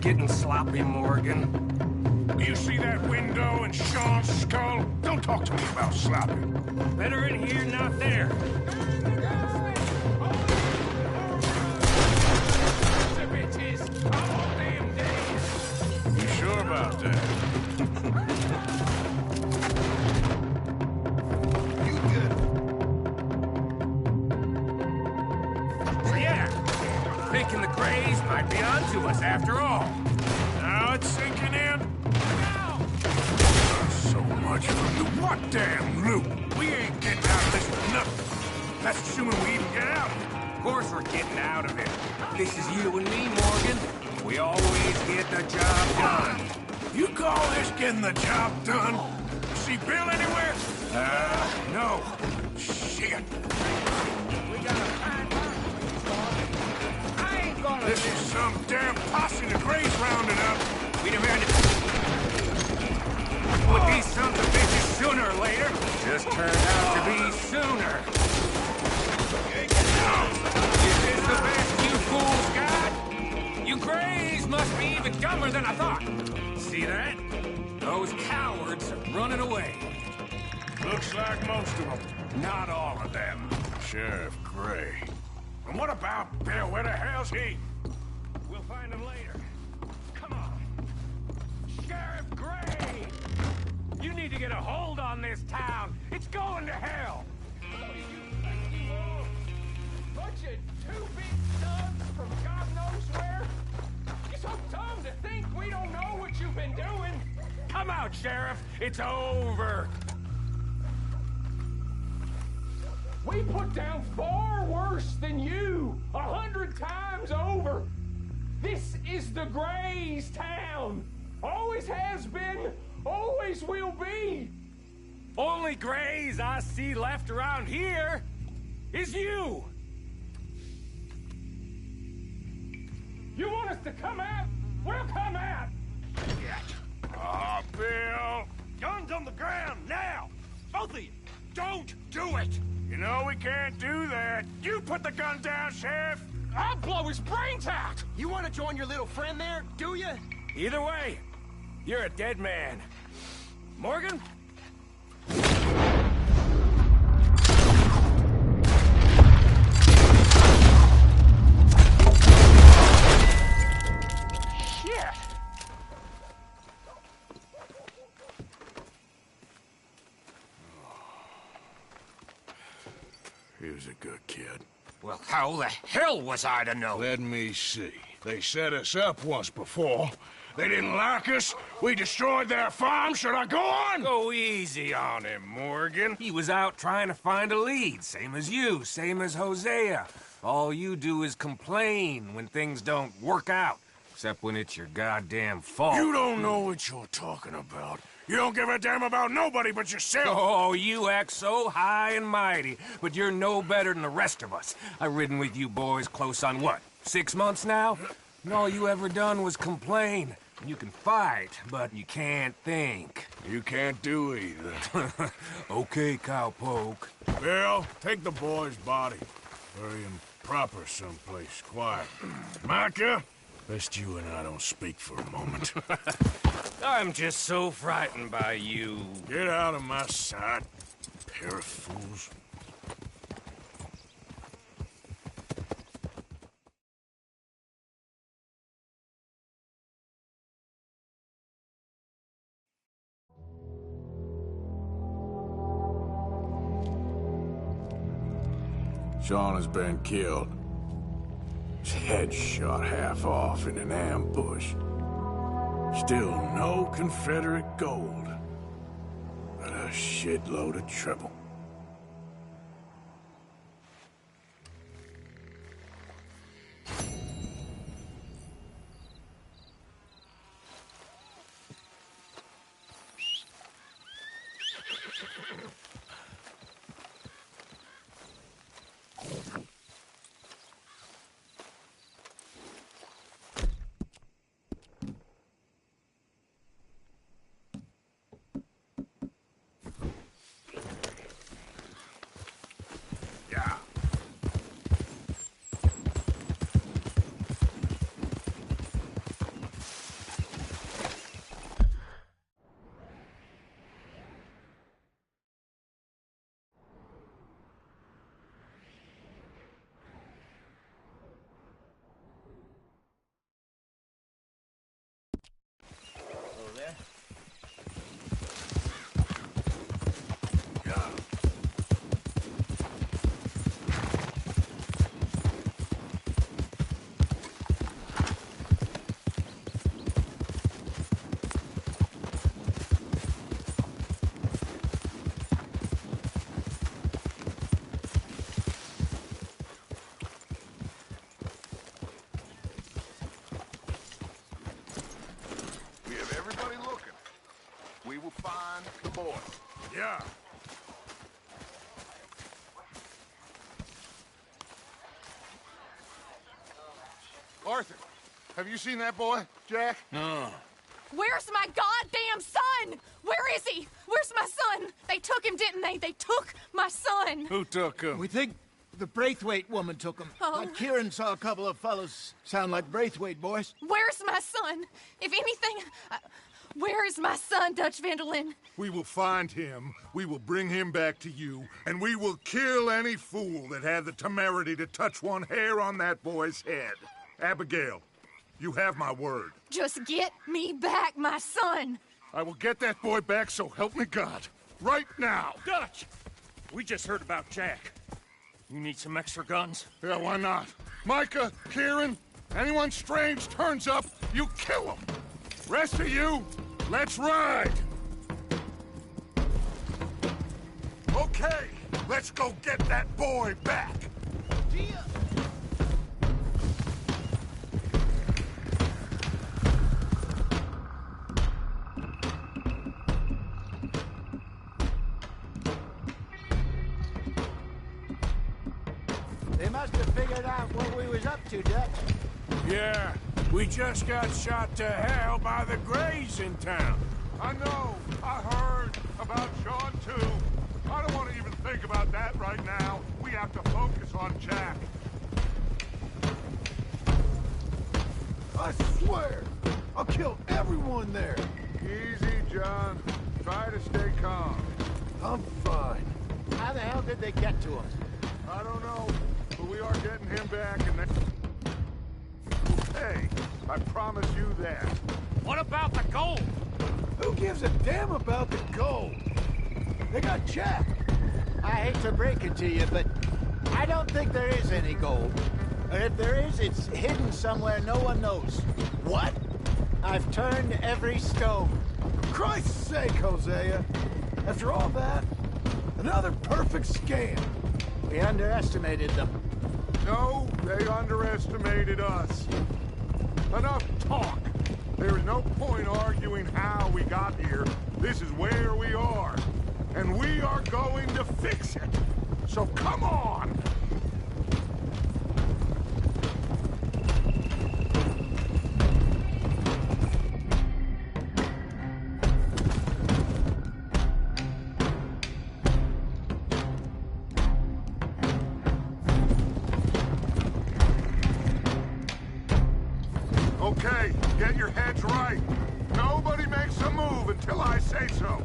Getting sloppy, Morgan. You see that window and Sean's skull? Don't talk to me about sloppy. Better in here, not there. You sure about that? You good? So yeah, thinking the Greys might be onto us after all. Now it's sinking in. So much for loot. What damn loot? We ain't getting out of this with nothing. That's assuming we even get out. Of course we're getting out of it. This is you and me, Morgan. We always get the job done. You call this getting the job done? See Bill anywhere? No. Shit. We gotta find I ain't gonna... This is some damn posse the Greys rounded up. We'd have had to... With these sons of bitches sooner or later. Just turned out to be sooner. Is this the best you fools got? You Greys must be even dumber than I thought. See that? Those cowards running away. Looks like most of them. Not all of them. Sheriff Gray. And what about Bill? Where the hell's he? We'll find him later. Come on. Sheriff Gray! You need to get a hold on this town. It's going to hell. Bunch of two big thugs from God knows where. You're so dumb to think we don't know what you've been doing. Come out, Sheriff. It's over. We put down far worse than you, 100 times over. This is the Greys' town. Always has been, always will be. Only Greys I see left around here is you. You want us to come out? We'll come out. Ah, Bill. Guns on the ground, now! Both of you! Don't do it! You know we can't do that. You put the gun down, Sheriff. I'll blow his brains out! You want to join your little friend there, do you? Either way, you're a dead man. Morgan? Shit! He was a good kid. Well, how the hell was I to know? Let me see. They set us up once before. They didn't like us. We destroyed their farm. Should I go on? Go easy on him, Morgan. He was out trying to find a lead, same as you, same as Hosea. All you do is complain when things don't work out, except when it's your goddamn fault. You don't know what you're talking about. You don't give a damn about nobody but yourself. Oh, you act so high and mighty, but you're no better than the rest of us. I've ridden with you boys close on what, 6 months now? And all you ever done was complain. You can fight, but you can't think. You can't do either. Okay, cowpoke. Bill, take the boy's body. Bury him proper someplace quiet. Micah, best you and I don't speak for a moment. I'm just so frightened by you. Get out of my sight, pair of fools. Sean has been killed. His head shot half off in an ambush. Still no Confederate gold, but a shitload of trouble. Yeah. Arthur, have you seen that boy, Jack? No. Where's my goddamn son? Where is he? Where's my son? They took him, didn't they? They took my son. Who took him? We think the Braithwaite woman took him. Oh. But Kieran saw a couple of fellows sound like Braithwaite boys. Where's my son? If anything, where is my son, Dutch Vanderlyn? We will find him, we will bring him back to you, and we will kill any fool that had the temerity to touch one hair on that boy's head. Abigail, you have my word. Just get me back, my son. I will get that boy back, so help me God. Right now. Dutch! We just heard about Jack. You need some extra guns? Yeah, why not? Micah, Kieran, anyone strange turns up, you kill him. Rest of you, let's ride. Okay, let's go get that boy back. They must have figured out what we was up to, Dutch. Yeah, we just got shot to hell by the Greys in town. I know. I heard about Sean, too. I don't want to even think about that right now. We have to focus on Jack. I swear, I'll kill everyone there. Easy, John. Try to stay calm. I'm fine. How the hell did they get to us? I don't know, but we are getting him back, and then... Hey, I promise you that. What about the gold? Who gives a damn about the gold? They got Jack. I hate to break it to you, but I don't think there is any gold. Or if there is, it's hidden somewhere no one knows. What? I've turned every stone. Christ's sake, Hosea. After all that, another perfect scam. We underestimated them. No, they underestimated us. Enough talk. There is no point arguing how we got here. This is where we are. And we are going to fix it. So come on! Okay, get your heads right. Nobody makes a move until I say so.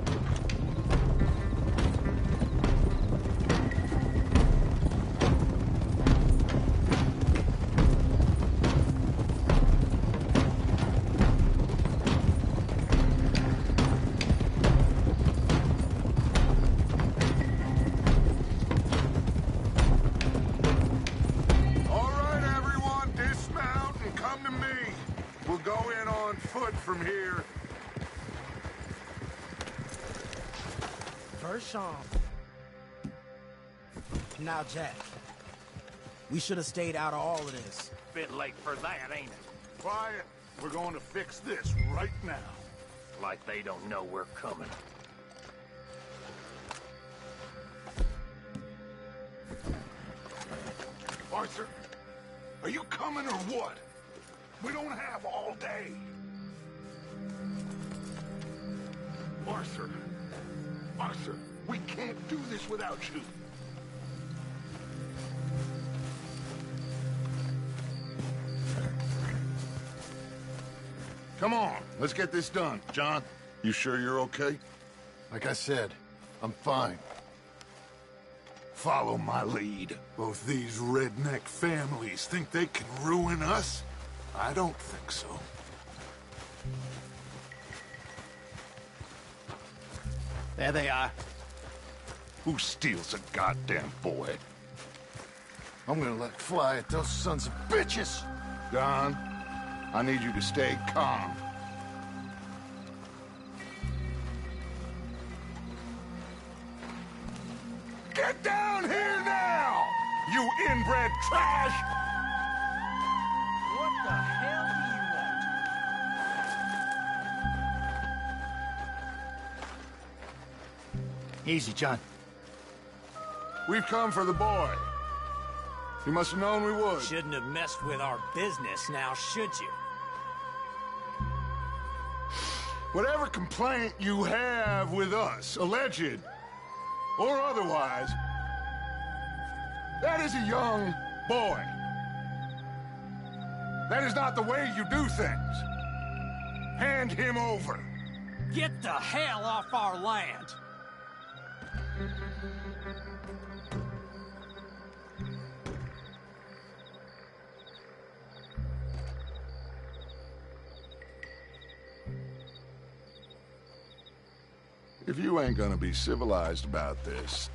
All right, everyone, dismount and come to me. We'll go in on foot from here. First Sean. Now, Jack. We should have stayed out of all of this. Bit late for that, ain't it? Quiet. We're going to fix this right now. Like they don't know we're coming. Arthur, are you coming or what? We don't have all day. Arthur, we can't do this without you. Come on, let's get this done. John, you sure you're okay? Like I said, I'm fine. Follow my lead. Both these redneck families think they can ruin us? I don't think so. There they are. Who steals a goddamn boy? I'm gonna let fly at those sons of bitches! Don, I need you to stay calm. Get down here now! You inbred trash! What the hell do you want? Easy, John. We've come for the boy. You must have known we would. Shouldn't have messed with our business now, should you? Whatever complaint you have with us, alleged or otherwise, that is a young boy. That is not the way you do things. Hand him over. Get the hell off our land! If you ain't gonna be civilized about this...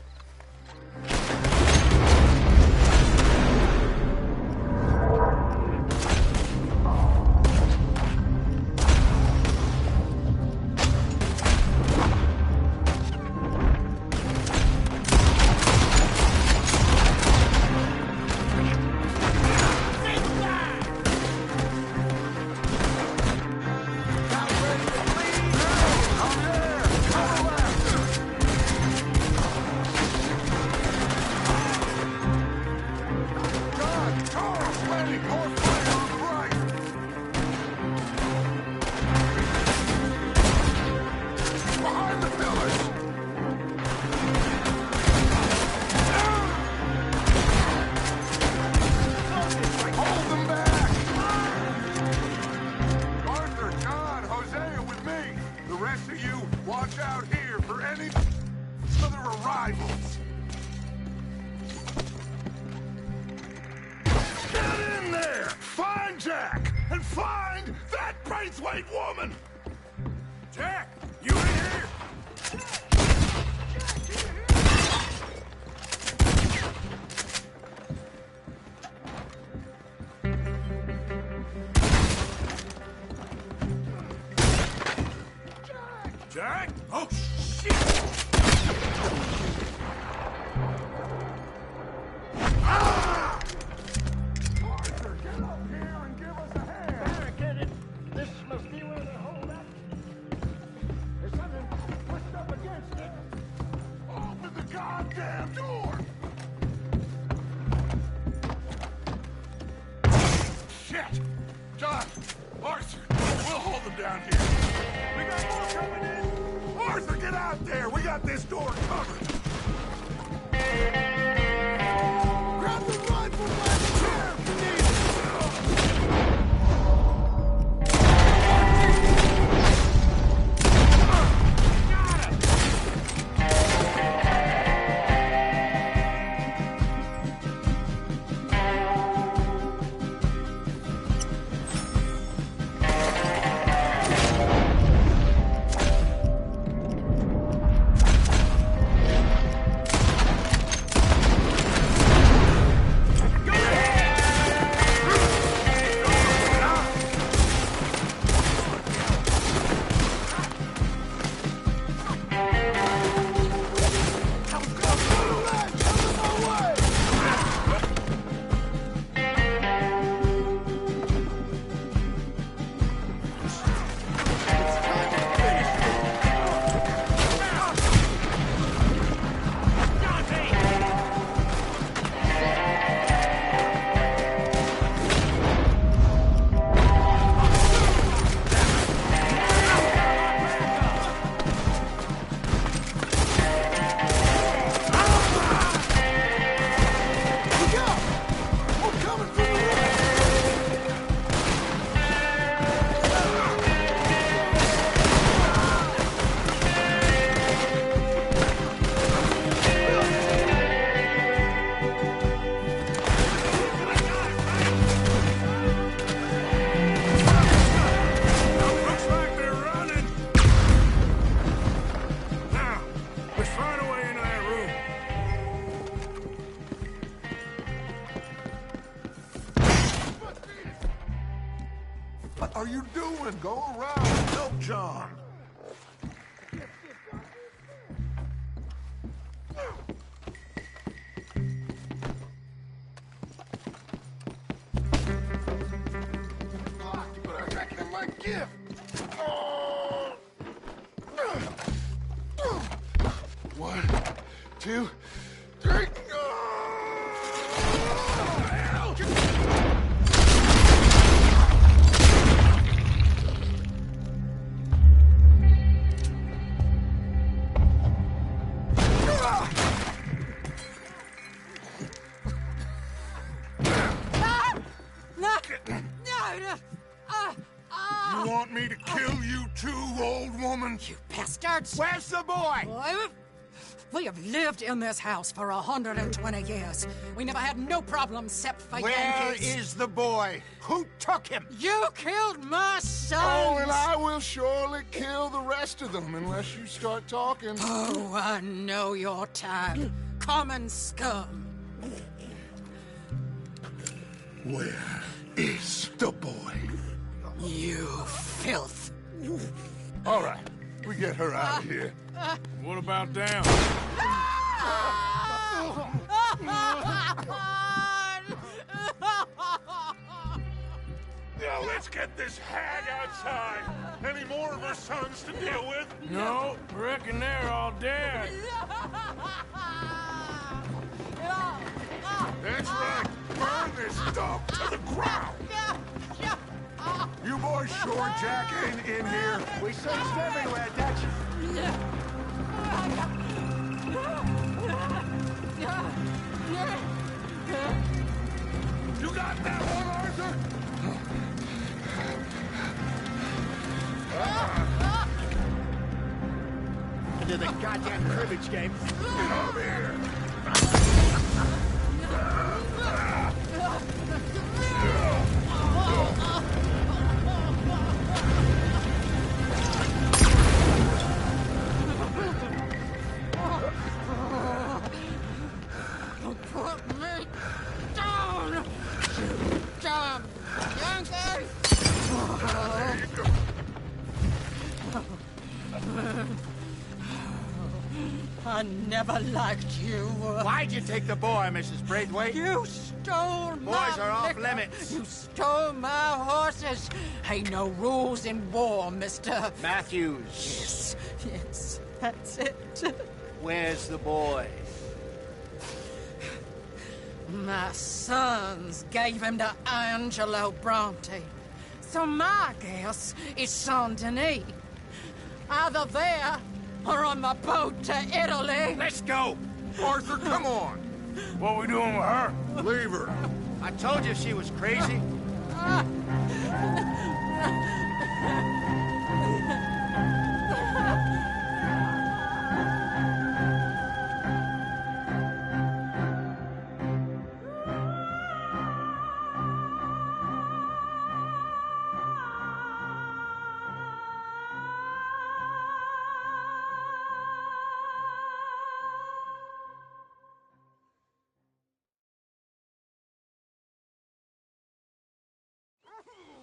Watch out here for any other arrivals. Get in there! Find Jack! And find that Braithwaite woman! Jack, you in here? Arthur, get up here and give us a hand! Barricaded. This must be where they hold up. There's something pushed up against it. Open the goddamn door! Shit! John! Arthur! We'll hold them down here. We got more coming in! Arthur, get out there! We got this door covered! Grab the rifle by the chair if you need it! What are you doing? Go around. Help John. You better take him my gift. One, two, three. You want me to kill you too, old woman? You bastards! Where's the boy? We have lived in this house for 120 years. We never had no problems except for Where Yankees. is the boy? Who took him? You killed my son! Oh, and I will surely kill the rest of them unless you start talking. Oh, I know your type. Common scum. Where is the boy? You filth. All right, we get her out of here. What about them? Now let's get this hag outside. Any more of her sons to deal with? No, reckon they're all dead. That's right. Burn this dump to the ground. You boys sure Jack ain't in here? We searched everywhere, Dutch. You got that one, Arthur? Into the goddamn cribbage game. Get over here. Put me down! Damn Yankee! I never liked you. Why'd you take the boy, Mrs. Braithwaite? You stole my Boys are off liquor. limits. You stole my horses. Ain't no rules in war, mister. Matthews. Yes, yes, that's it. Where's the boy? My sons gave him to Angelo Bronte. So my guess is Saint-Denis. Either there or on the boat to Italy. Let's go. Arthur, come on. What are we doing with her? Leave her. I told you she was crazy.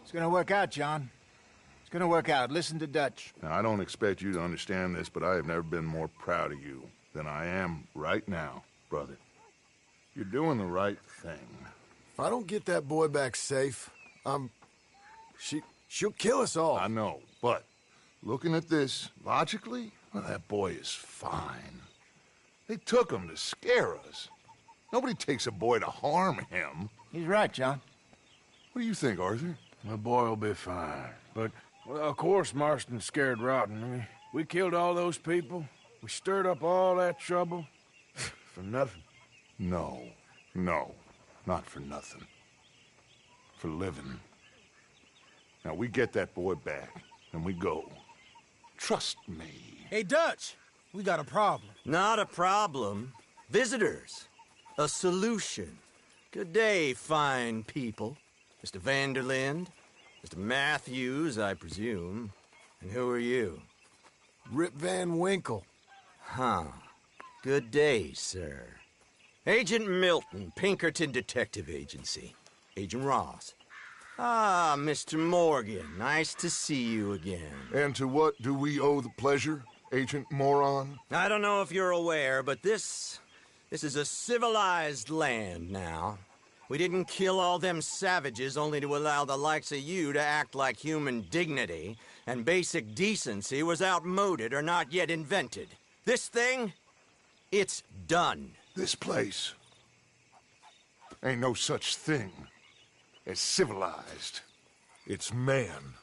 It's gonna work out, John. It's gonna work out. Listen to Dutch. Now, I don't expect you to understand this, but I have never been more proud of you than I am right now, brother. You're doing the right thing. If I don't get that boy back safe, she'll kill us all. I know, but looking at this logically, well, that boy is fine. They took him to scare us. Nobody takes a boy to harm him. He's right, John. What do you think, Arthur? The boy will be fine. But, well, of course Marston scared rotten. I mean, we killed all those people. We stirred up all that trouble. For nothing. No, not for nothing. For living. Now, we get that boy back, and we go. Trust me. Hey, Dutch, we got a problem. Not a problem. Visitors. A solution. Good day, fine people. Mr. Vanderlind, Mr. Matthews, I presume. And who are you? Rip Van Winkle. Huh. Good day, sir. Agent Milton, Pinkerton Detective Agency. Agent Ross. Ah, Mr. Morgan, nice to see you again. And to what do we owe the pleasure, Agent Moron? I don't know if you're aware, but this is a civilized land now. We didn't kill all them savages only to allow the likes of you to act like human dignity, and basic decency was outmoded or not yet invented. This thing, it's done. This place ain't no such thing as civilized. It's man,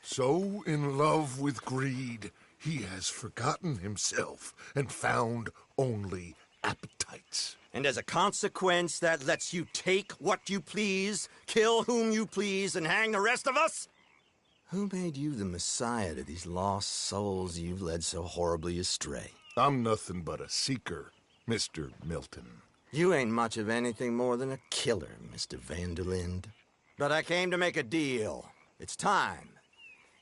so in love with greed, he has forgotten himself and found only appetites. And as a consequence, that lets you take what you please, kill whom you please, and hang the rest of us? Who made you the messiah to these lost souls you've led so horribly astray? I'm nothing but a seeker, Mr. Milton. You ain't much of anything more than a killer, Mr. Vanderlind. But I came to make a deal. It's time.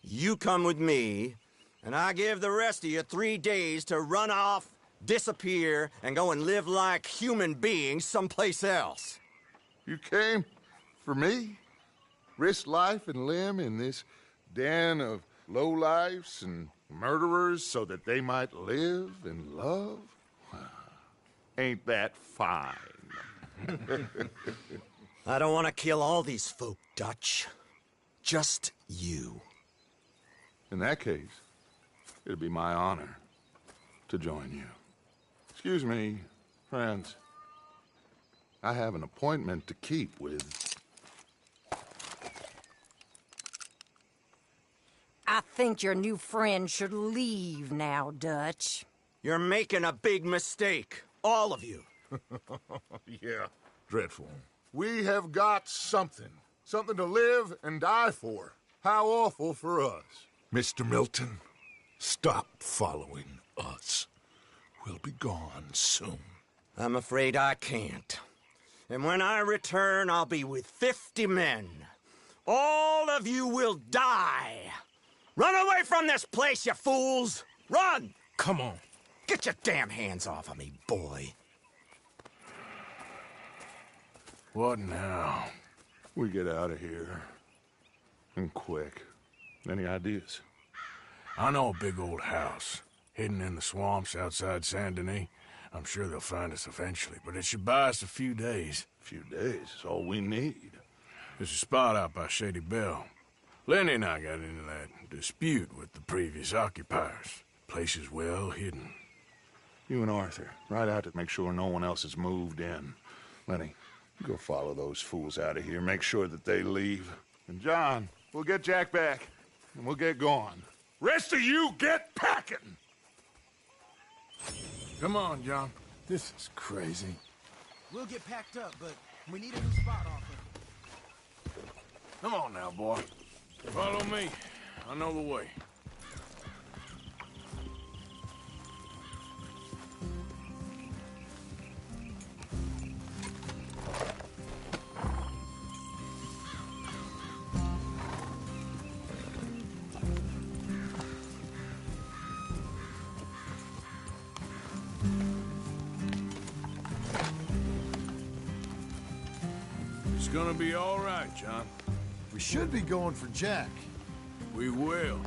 You come with me, and I give the rest of you 3 days to run off, disappear, and go and live like human beings someplace else. You came for me? Risk life and limb in this den of lowlifes and murderers so that they might live and love? Ain't that fine? I don't want to kill all these folk, Dutch. Just you. In that case, it'll be my honor to join you. Excuse me, friends. I have an appointment to keep with... I think your new friend should leave now, Dutch. You're making a big mistake. All of you. Yeah, dreadful. We have got something. Something to live and die for. How awful for us. Mr. Milton, stop following us. We'll be gone soon. I'm afraid I can't. And when I return, I'll be with 50 men. All of you will die. Run away from this place, you fools! Run! Come on. Get your damn hands off of me, boy. What now? We get out of here. And quick. Any ideas? I know a big old house. hidden in the swamps outside Saint Denis. I'm sure they'll find us eventually, but it should buy us a few days. A few days is all we need. There's a spot out by Shady Belle. Lenny and I got into that dispute with the previous occupiers. Place is well hidden. You and Arthur, ride out to make sure no one else has moved in. Lenny, you go follow those fools out of here. Make sure that they leave. And John, we'll get Jack back, and we'll get going. Rest of you, get packing! Come on, John. This is crazy. We'll get packed up, but we need a new spot, Arthur. Come on now, boy. Follow me. I know the way. It's gonna be all right, John. We should be going for Jack. We will.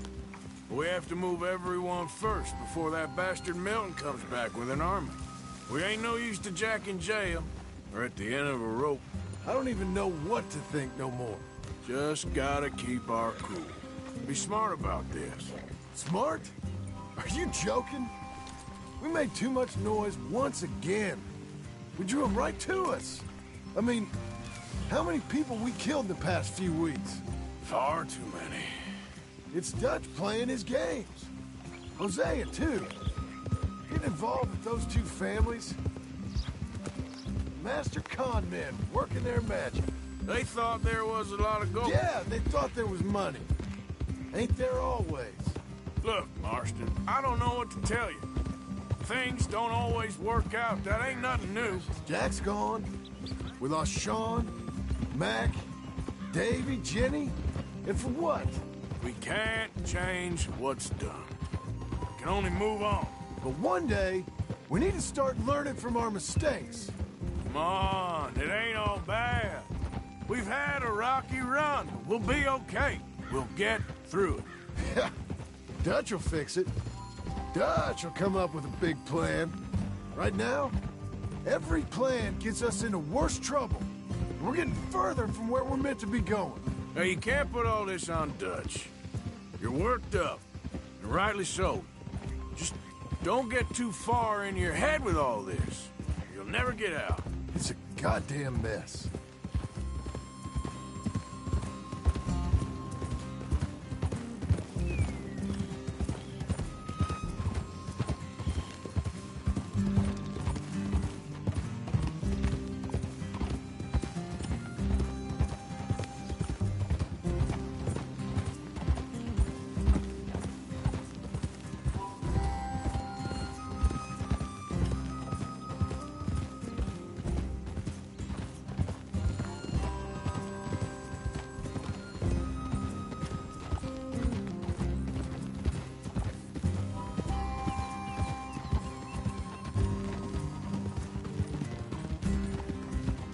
But we have to move everyone first before that bastard Milton comes back with an army. We ain't no use to Jack in jail or at the end of a rope. I don't even know what to think no more. Just gotta keep our cool. Be smart about this. Smart? Are you joking? We made too much noise once again. We drew them right to us. I mean, how many people we killed in the past few weeks? Far too many. It's Dutch playing his games. Hosea, too. Getting involved with those two families. Master con men working their magic. They thought there was a lot of gold. Yeah, they thought there was money. Ain't there always? Look, Marston, I don't know what to tell you. Things don't always work out. That ain't nothing new. Jack's gone. We lost Sean, Mac, Davy, Jenny. And for what? We can't change what's done. We can only move on. But one day, we need to start learning from our mistakes. Come on, it ain't all bad. We've had a rocky run. We'll be okay. We'll get through it. Dutch will fix it. Dutch will come up with a big plan. Right now, every plan gets us into worse trouble. We're getting further from where we're meant to be going. Now, you can't put all this on Dutch. You're worked up, and rightly so. Just don't get too far in your head with all this. You'll never get out. It's a goddamn mess.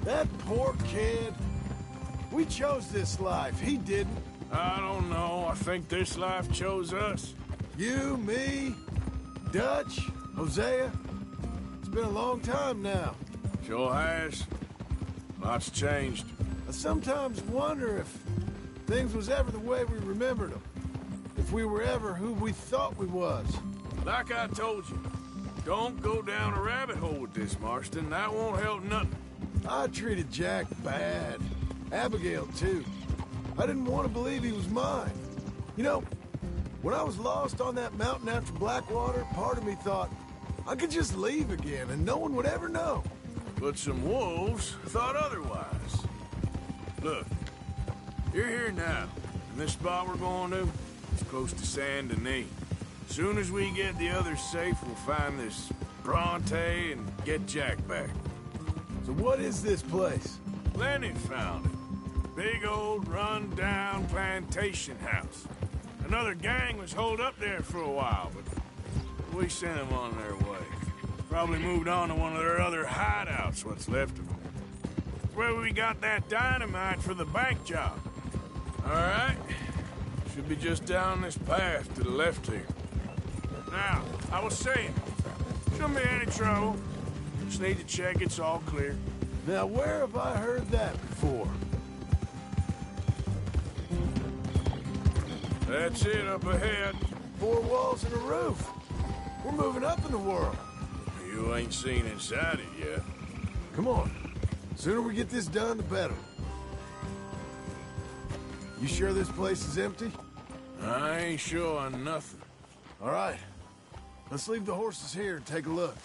That poor kid. We chose this life. He didn't. I don't know. I think this life chose us. You, me, Dutch, Hosea. It's been a long time now. Sure has. Lots changed. I sometimes wonder if things was ever the way we remembered them. If we were ever who we thought we was. Like I told you, don't go down a rabbit hole with this, Marston. That won't help nothing. I treated Jack bad. Abigail, too. I didn't want to believe he was mine. You know, when I was lost on that mountain after Blackwater, part of me thought I could just leave again and no one would ever know. But some wolves thought otherwise. Look, you're here now, and this spot we're going to is close to Saint Denis. As soon as we get the others safe, we'll find this Bronte and get Jack back. So what is this place? Lenny found it. Big old run-down plantation house. Another gang was holed up there for a while, but we sent them on their way. Probably moved on to one of their other hideouts, what's left of them. It's where we got that dynamite for the bank job. All right. Should be just down this path to the left here. Now, I was saying, shouldn't be any trouble. Just need to check it's all clear. Now, where have I heard that before? That's it up ahead. 4 walls and a roof. We're moving up in the world. You ain't seen inside it yet. Come on. Sooner we get this done, the better. You sure this place is empty? I ain't sure on nothing. All right. Let's leave the horses here and take a look.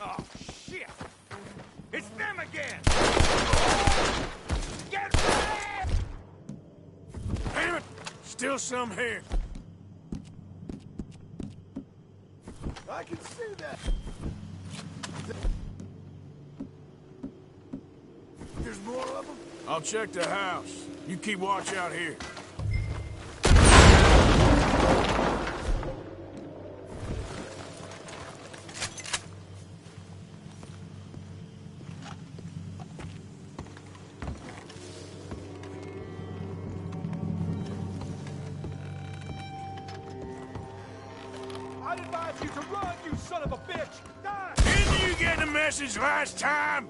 Oh, shit! It's them again! Get ready! Damn it! Still some here. I can see that. There's more of them? I'll check the house. You keep watch out here. I'd advise you to run, you son of a bitch! Die! Didn't you get the message last time?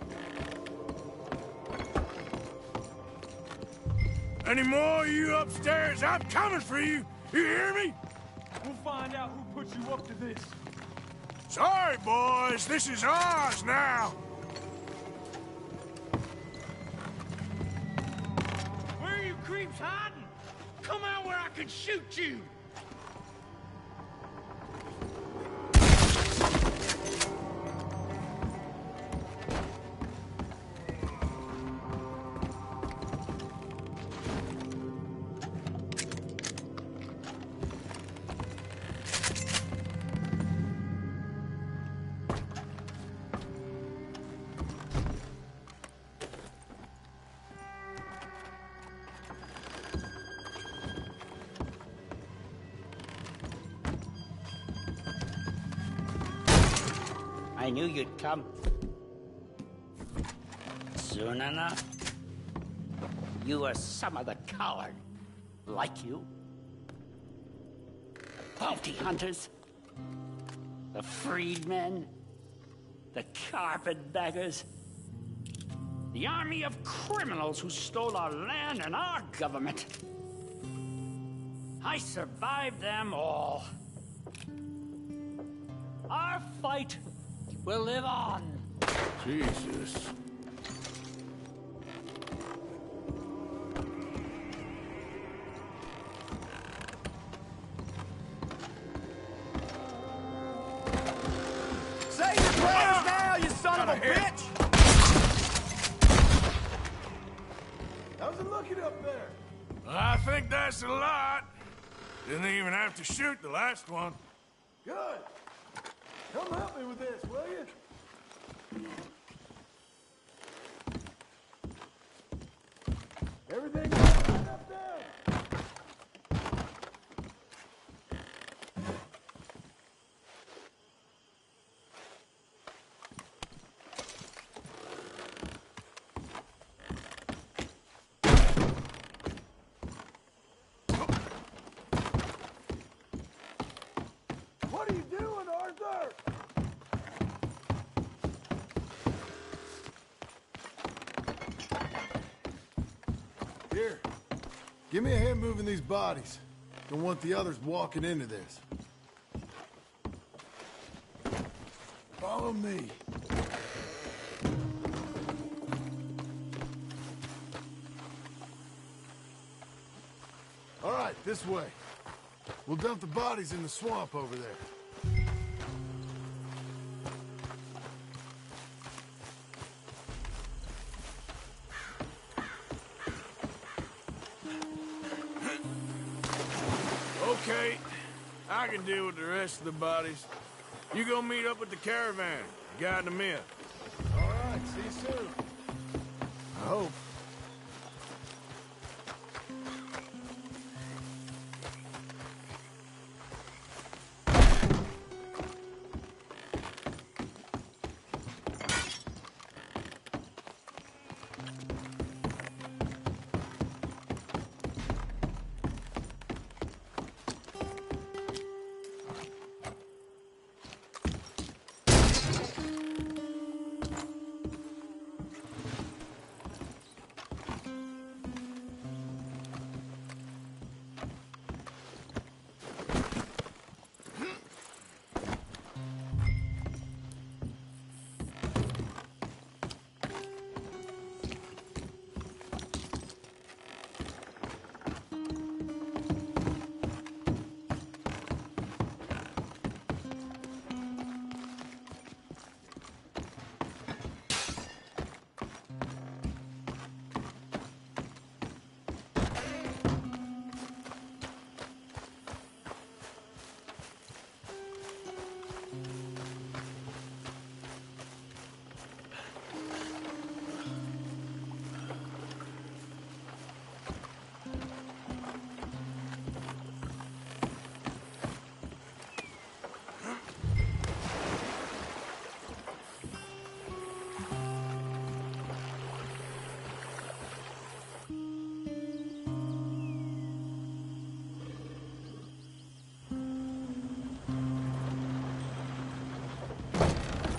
Any more of you upstairs? I'm coming for you! You hear me? We'll find out who put you up to this. Sorry, boys. This is ours now. Where are you creeps hiding? Come out where I can shoot you! I knew you'd come. Soon enough. You are some other coward. Like you. The bounty hunters. The freedmen. The carpetbaggers. The army of criminals who stole our land and our government. I survived them all. Our fight will live on. Jesus. it up there? I think that's a lot. Didn't even have to shoot the last one. Good. Come help me with this, will you? Everything all right up there? What are you doing, Arthur? Here, give me a hand moving these bodies. Don't want the others walking into this. Follow me. All right, this way. We'll dump the bodies in the swamp over there. Okay, I can deal with the rest of the bodies. You go meet up with the caravan, guide them in. All right, see you soon. I hope.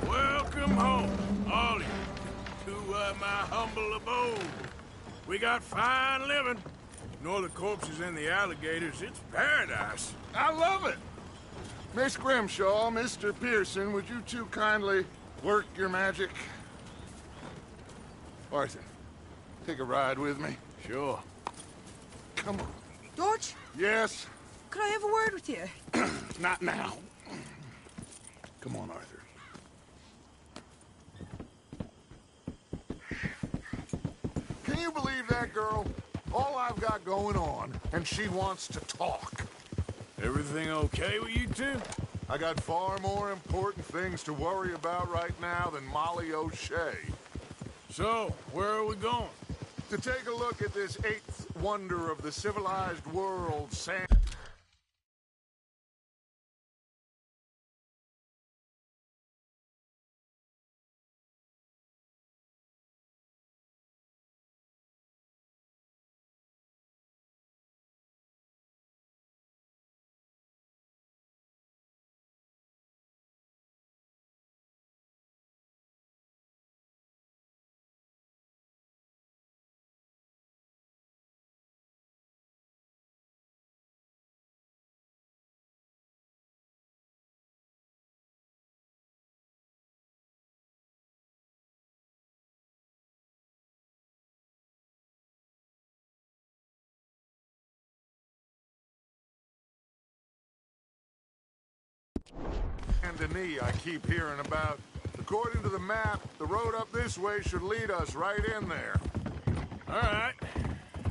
Welcome home, all of you, to my humble abode. We got fine living. Ignore the corpses and the alligators. It's paradise. I love it. Miss Grimshaw, Mr. Pearson, would you two kindly work your magic? Arthur, take a ride with me. Sure. Come on. George? Yes? Could I have a word with you? Not now. Come on, Arthur. Can you believe that girl? All I've got going on, and she wants to talk. Everything okay with you two? I got far more important things to worry about right now than Molly O'Shea. So, where are we going? To take a look at this eighth wonder of the civilized world, San... Saint-Denis I keep hearing about. According to the map, the road up this way should lead us right in there. All right.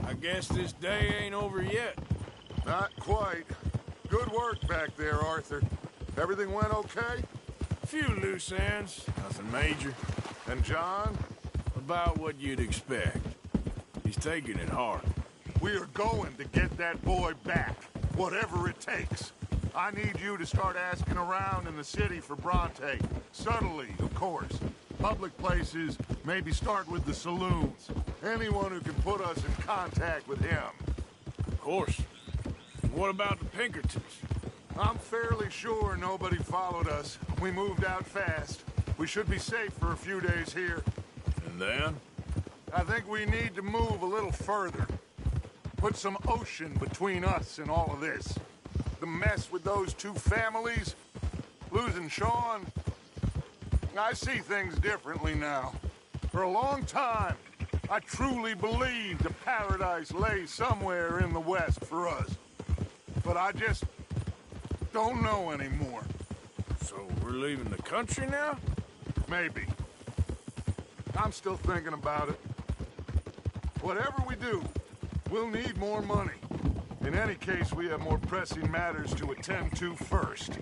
I guess this day ain't over yet. Not quite. Good work back there, Arthur. Everything went okay? A few loose ends, nothing major. And John? About what you'd expect. He's taking it hard. We are going to get that boy back, whatever it takes. I need you to start asking around in the city for Bronte. Subtly, of course. Public places, maybe start with the saloons. Anyone who can put us in contact with him. Of course. What about the Pinkertons? I'm fairly sure nobody followed us. We moved out fast. We should be safe for a few days here. And then? I think we need to move a little further. Put some ocean between us and all of this. The mess with those two families, losing Sean. I see things differently now. For a long time, I truly believed a paradise lay somewhere in the West for us. But I just don't know anymore. So we're leaving the country now? Maybe. I'm still thinking about it. Whatever we do, we'll need more money. In any case, we have more pressing matters to attend to first.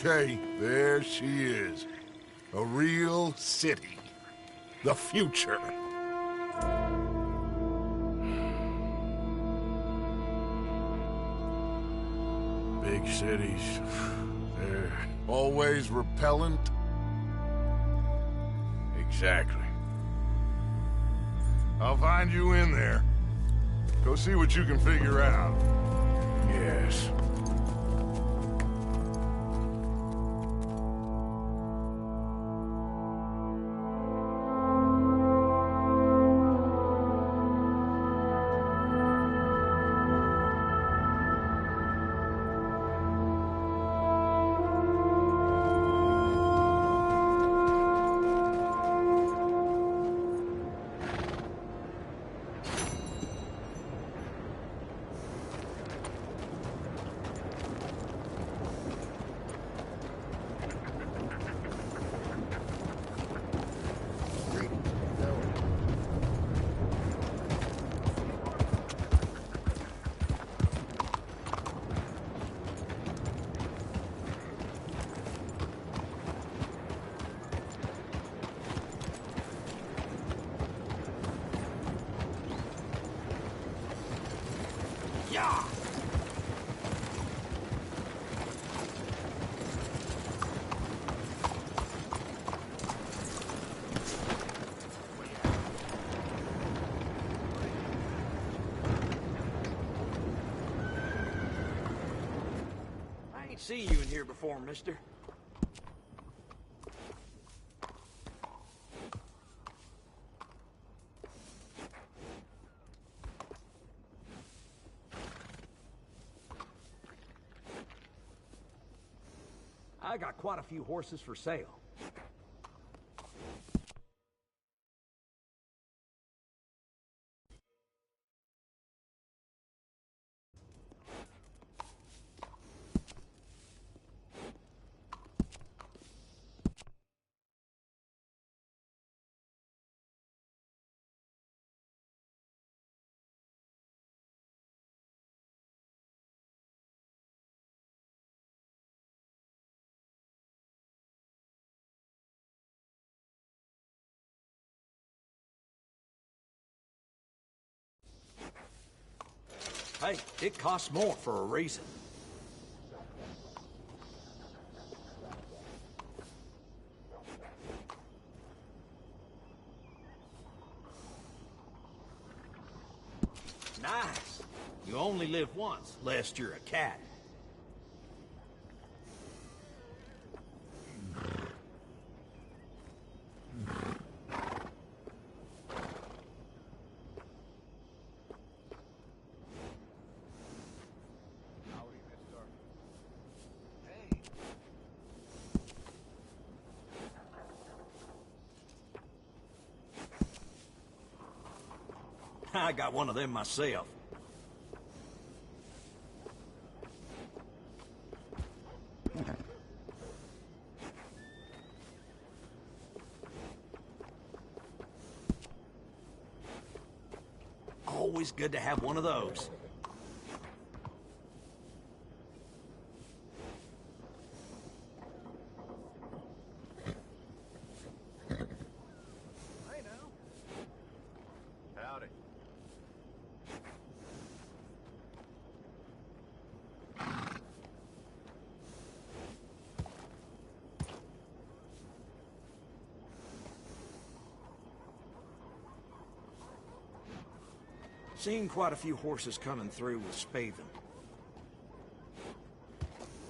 Okay, there she is. A real city. The future. Big cities. They're always repellent. Exactly. I'll find you in there. Go see what you can figure out. Yes. I ain't seen you in here before, mister. I got quite a few horses for sale. Hey, it costs more for a reason. Nice. You only live once, lest you're a cat. I got one of them myself. Always good to have one of those. Hey now. Howdy. Seen quite a few horses coming through with Spaven.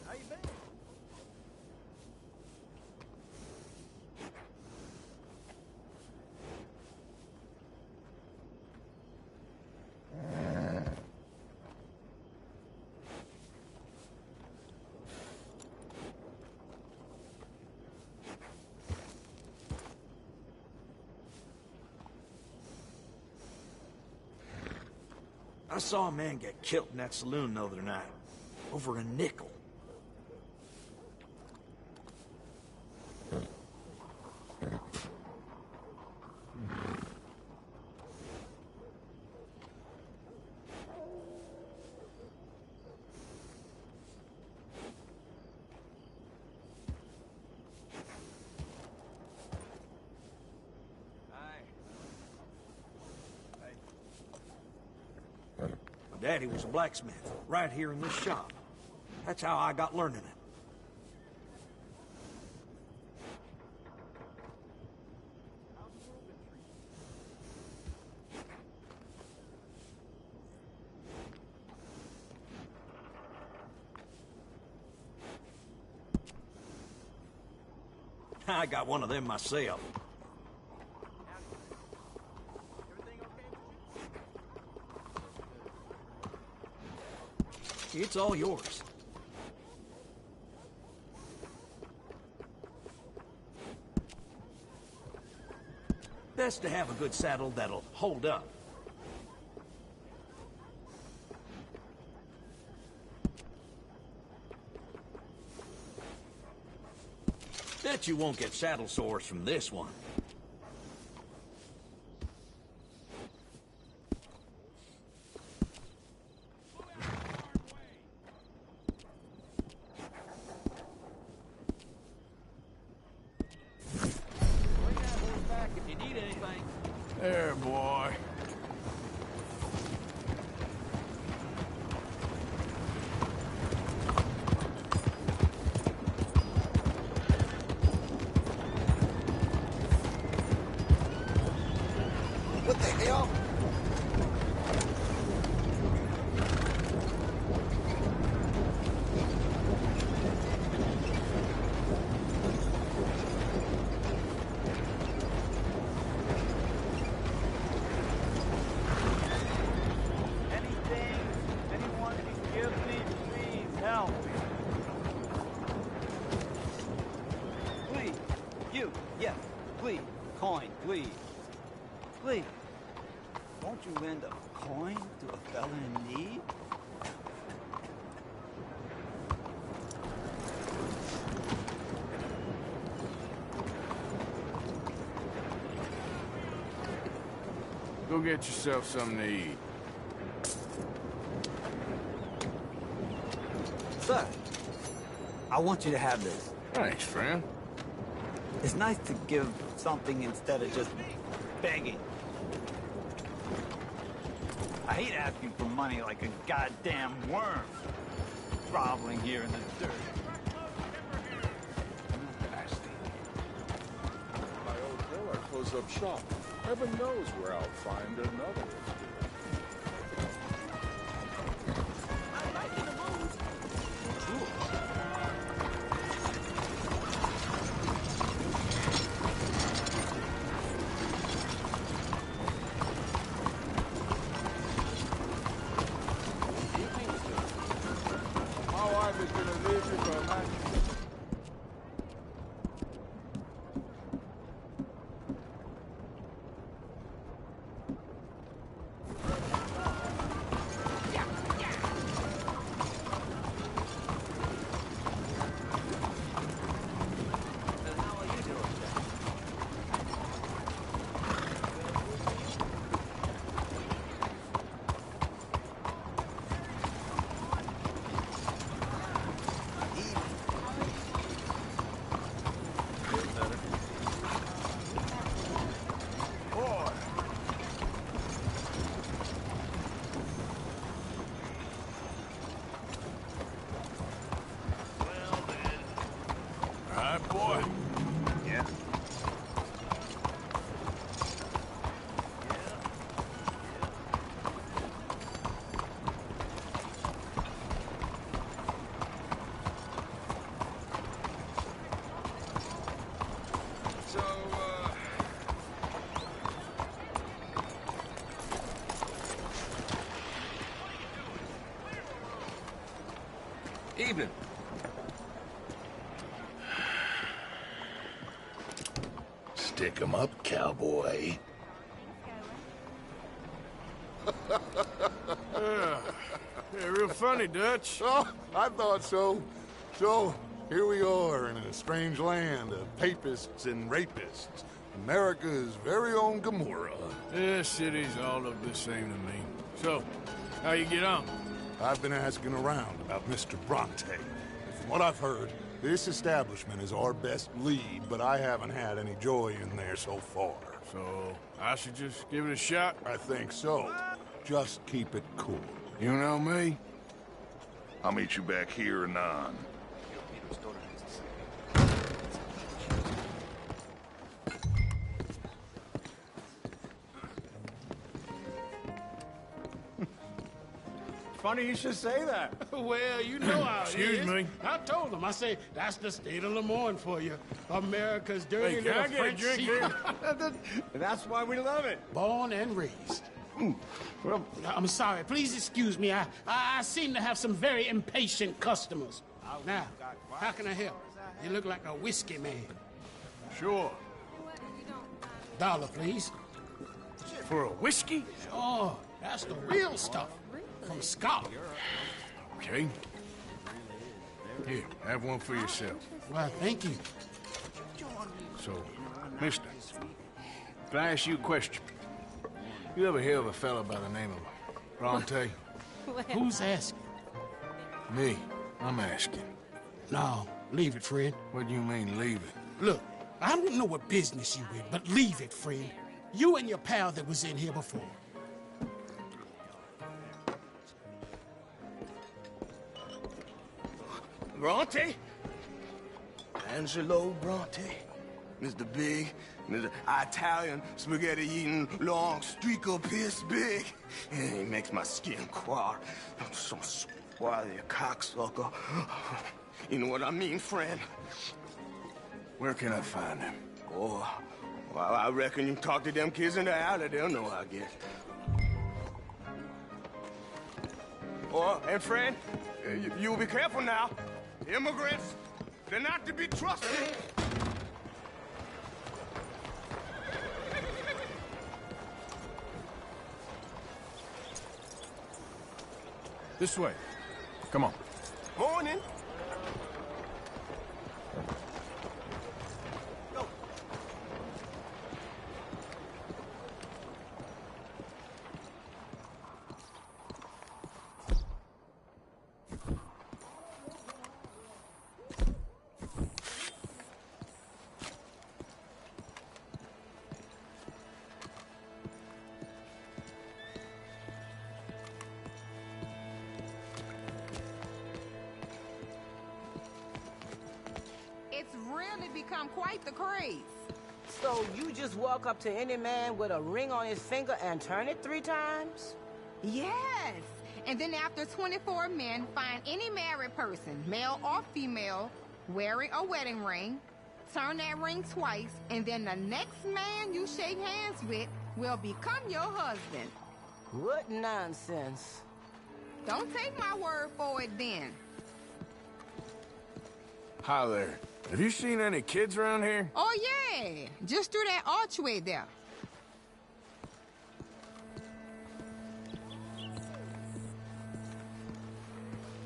How you been? I saw a man get killed in that saloon the other night. Over a nickel. Daddy was a blacksmith, right here in this shop. That's how I got learning it. I got one of them myself. It's all yours. Best to have a good saddle that'll hold up. Bet you won't get saddle sores from this one. There, boy. What the hell? Please. You. Yes. Please. Coin. Please. Please. Won't you lend a coin to a fella in need? Go get yourself something to eat. Sir, I want you to have this. Thanks, friend. It's nice to give something instead of just begging. I hate asking for money like a goddamn worm, groveling here in the dirt. My old tailor closed up shop. Heaven knows where I'll find another. My wife is gonna leave you for a man. Evening. Stick 'em up, cowboy. Yeah, real funny, Dutch. Oh, I thought so. So, here we are in a strange land of papists and rapists. America's very own Gomorrah. This city's all look the same to me. So, how you get on? I've been asking around about Mr. Bronte. From what I've heard, this establishment is our best lead, but I haven't had any joy in there so far. So, I should just give it a shot? I think so. Just keep it cool. You know me? I'll meet you back here anon. Funny you should say that. Well, you know how it is. Excuse me. I told them. I say, that's the state of Lemoyne for you. America's dirty Hey, can little I get a French drink secret. That's why we love it. Born and raised. Well, I'm sorry. Please excuse me. I seem to have some very impatient customers. Now, how can I help? You look like a whiskey man. Sure. $1, please. For a whiskey? Oh, that's the real stuff. From Scotland. Okay. Here, have one for yourself. Well, thank you. So, mister, can I ask you a question? You ever hear of a fella by the name of Bronte? Who's asking? Me. I'm asking. No, leave it, friend. What do you mean, leave it? Look, I don't know what business you in, but leave it, friend. You and your pal that was in here before. Bronte? Angelo Bronte? Mr. Big, Mr. Italian, spaghetti-eating, long streaker piss big. He makes my skin crawl. I'm so swarthy, a cocksucker. You know what I mean, friend? Where can I find him? Oh, well, I reckon you talk to them kids in the alley, they'll know, I guess. Oh, and friend, you be careful now. Immigrants, they're not to be trusted. This way. Come on. Morning. It's really become quite the craze. So you just walk up to any man with a ring on his finger and turn it 3 times? Yes. And then after 24 men find any married person, male or female, wearing a wedding ring, turn that ring twice, and then the next man you shake hands with will become your husband. What nonsense. Don't take my word for it then. Hi there. Have you seen any kids around here? Oh, yeah. Just through that archway there.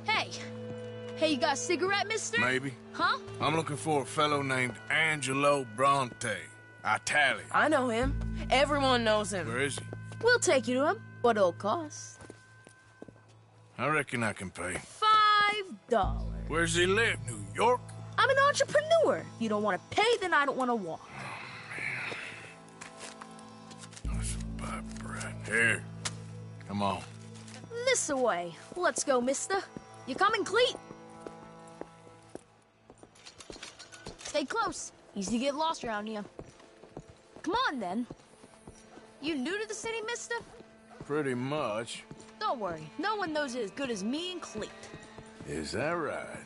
Hey. Hey, you got a cigarette, mister? Maybe. Huh? I'm looking for a fellow named Angelo Bronte. Italian. I know him. Everyone knows him. Where is he? We'll take you to him. What it'll cost? I reckon I can pay. $5. Where's he live? New York? I'm an entrepreneur. If you don't want to pay, then I don't want to walk. That's a bad bread. Here. Come on. This way. Let's go, mister. You coming, Cleet? Stay close. Easy to get lost around here. Come on, then. You new to the city, mister? Pretty much. Don't worry. No one knows it as good as me and Cleet. Is that right?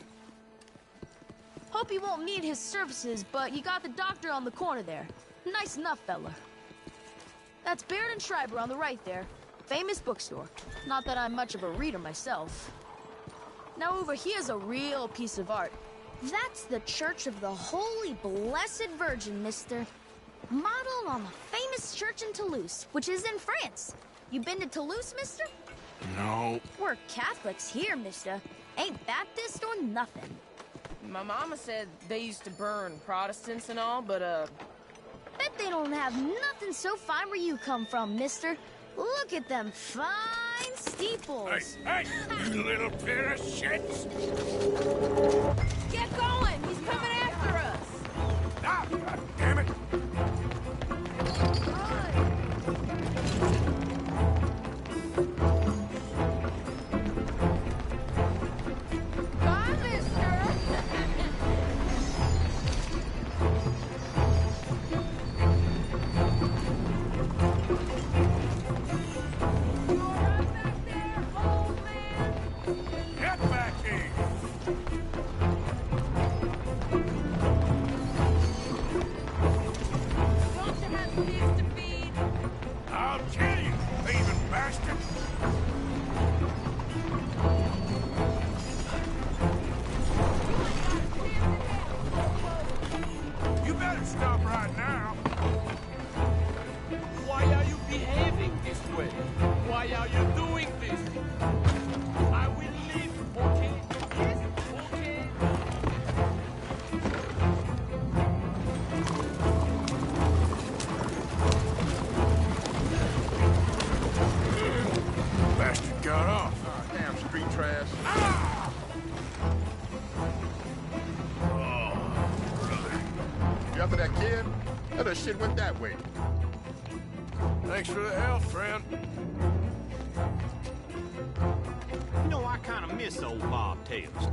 Hope you won't need his services, but you got the doctor on the corner there. Nice enough, fella. That's Baird and Schreiber on the right there. Famous bookstore. Not that I'm much of a reader myself. Now over here's a real piece of art. That's the Church of the Holy Blessed Virgin, mister. Modeled on the famous church in Toulouse, which is in France. You been to Toulouse, mister? No. We're Catholics here, mister. Ain't Baptist or nothing. My mama said they used to burn Protestants and all, but, Bet they don't have nothing so fine where you come from, mister. Look at them fine steeples. Hey, you little pair of shits! get going! He's coming after us! Ah, God damn it! Bye, mister! Get back here! Don't you have kids to feed? I'll kill you, thieving bastard! You better stop right now. Why are you behaving this way? Why are you doing this? I will leave, okay? Yes, okay? Bastard got off. Damn street trash. You after that kid? That shit went that way. Thanks for the help, friend. You know, I kind of miss old Bob Tails.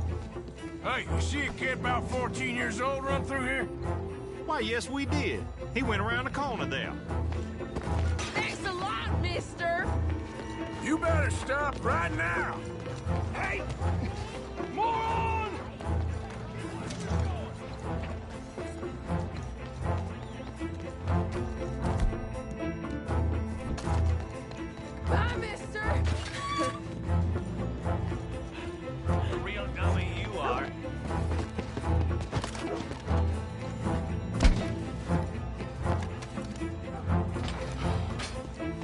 Hey, you see a kid about 14 years old run through here? Why, yes, we did. He went around the corner there. Thanks a lot, mister! You better stop right now. Hey! Moron! Bye, mister! The real dummy you are.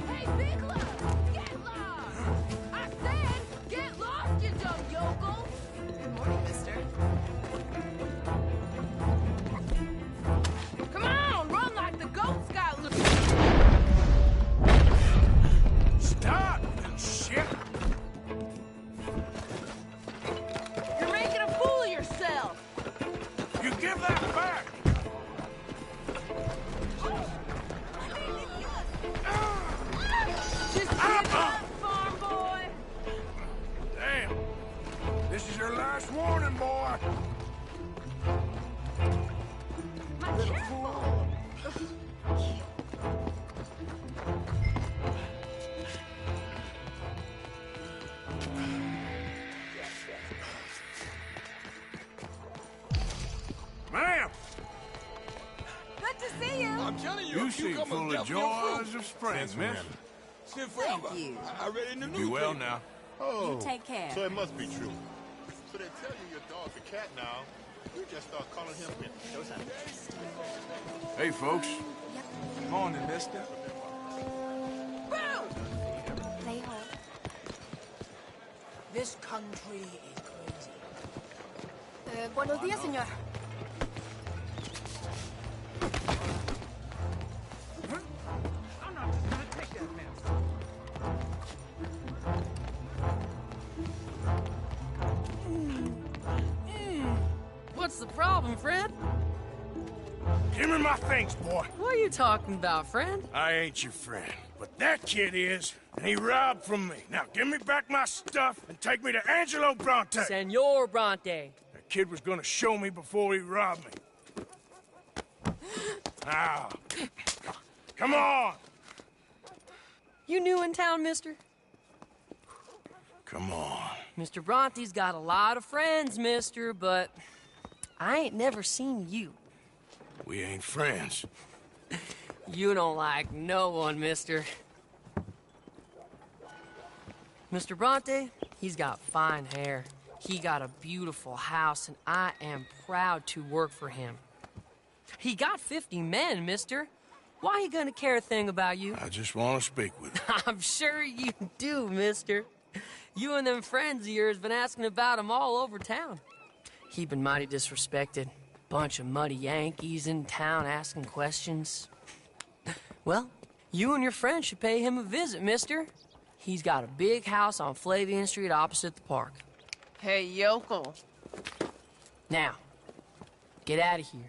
Hey, Big Love! Get lost! I said, get lost, you dumb yokel! Good morning, mister. Come on, run like the goat scout look. Stop, shit! You're making a fool of yourself! You give that back! Just give up, farm boy! Damn. This is your last warning, boy. Ma'am! Good to see you! I'm telling you, You seem full of joys of spring, miss. Thank you. I read it in the Be well now. Oh. You take care. So it must be true. So they tell you your dog's a cat now. You just start calling him Hey, folks. Morning, mister. Play home. This country is crazy. Buenos días, señor. I'm not just gonna take that mess. What's the problem, friend? Give me my things, boy. What are you talking about, friend? I ain't your friend, but that kid is, and he robbed from me. Now give me back my stuff and take me to Angelo Bronte. Senor Bronte. That kid was gonna show me before he robbed me. Now, come on. You new in town, mister? Come on. Mr. Bronte's got a lot of friends, mister, but I ain't never seen you. We ain't friends. You don't like no one, mister. Mr. Bronte, he's got fine hair. He got a beautiful house, and I am proud to work for him. He got 50 men, mister. Why he gonna care a thing about you? I just want to speak with him. I'm sure you do, mister. You and them friends of yours been asking about him all over town. He been mighty disrespected. Bunch of muddy Yankees in town asking questions. Well, you and your friend should pay him a visit, mister. He's got a big house on Flavian Street opposite the park. Hey, yokel. Now, get out of here.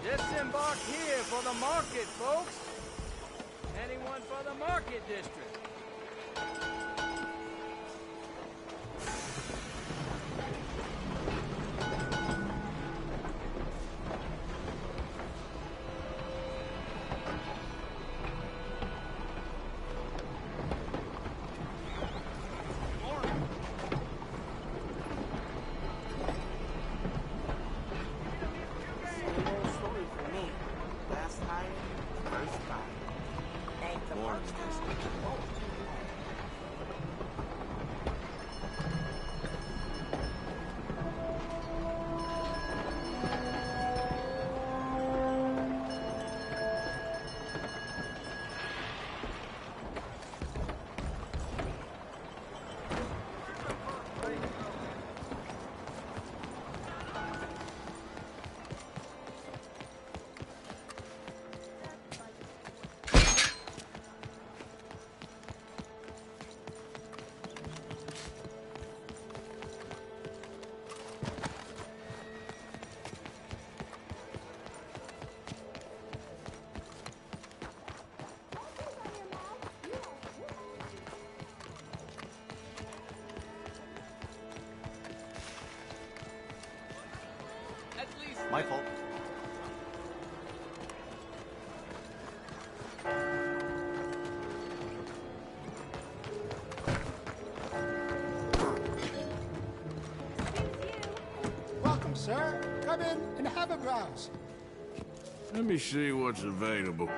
Disembark here for the market, folks. Anyone for the market district? My fault. Welcome, sir. Come in and have a browse. Let me see what's available.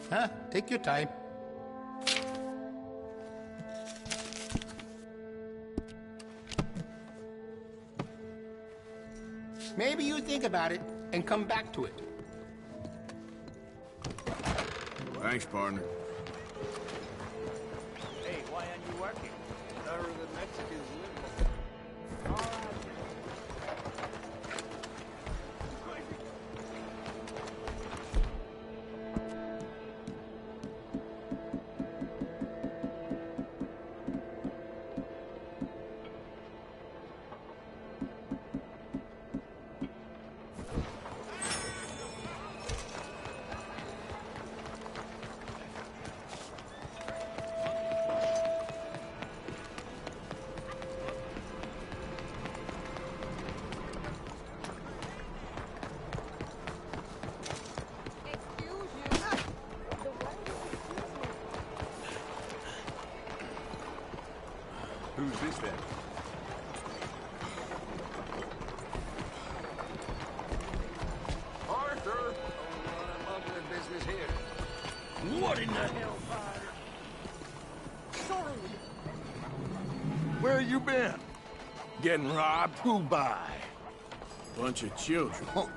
Huh? Take your time. Maybe you think about it and come back to it. Thanks, partner. Hey, why aren't you working? Better than Mexicans live. Who's this then? Arthur! Mumbling business here. What in the hell, Sorry. Where you been? getting robbed. Who by? Bunch of children. Oh,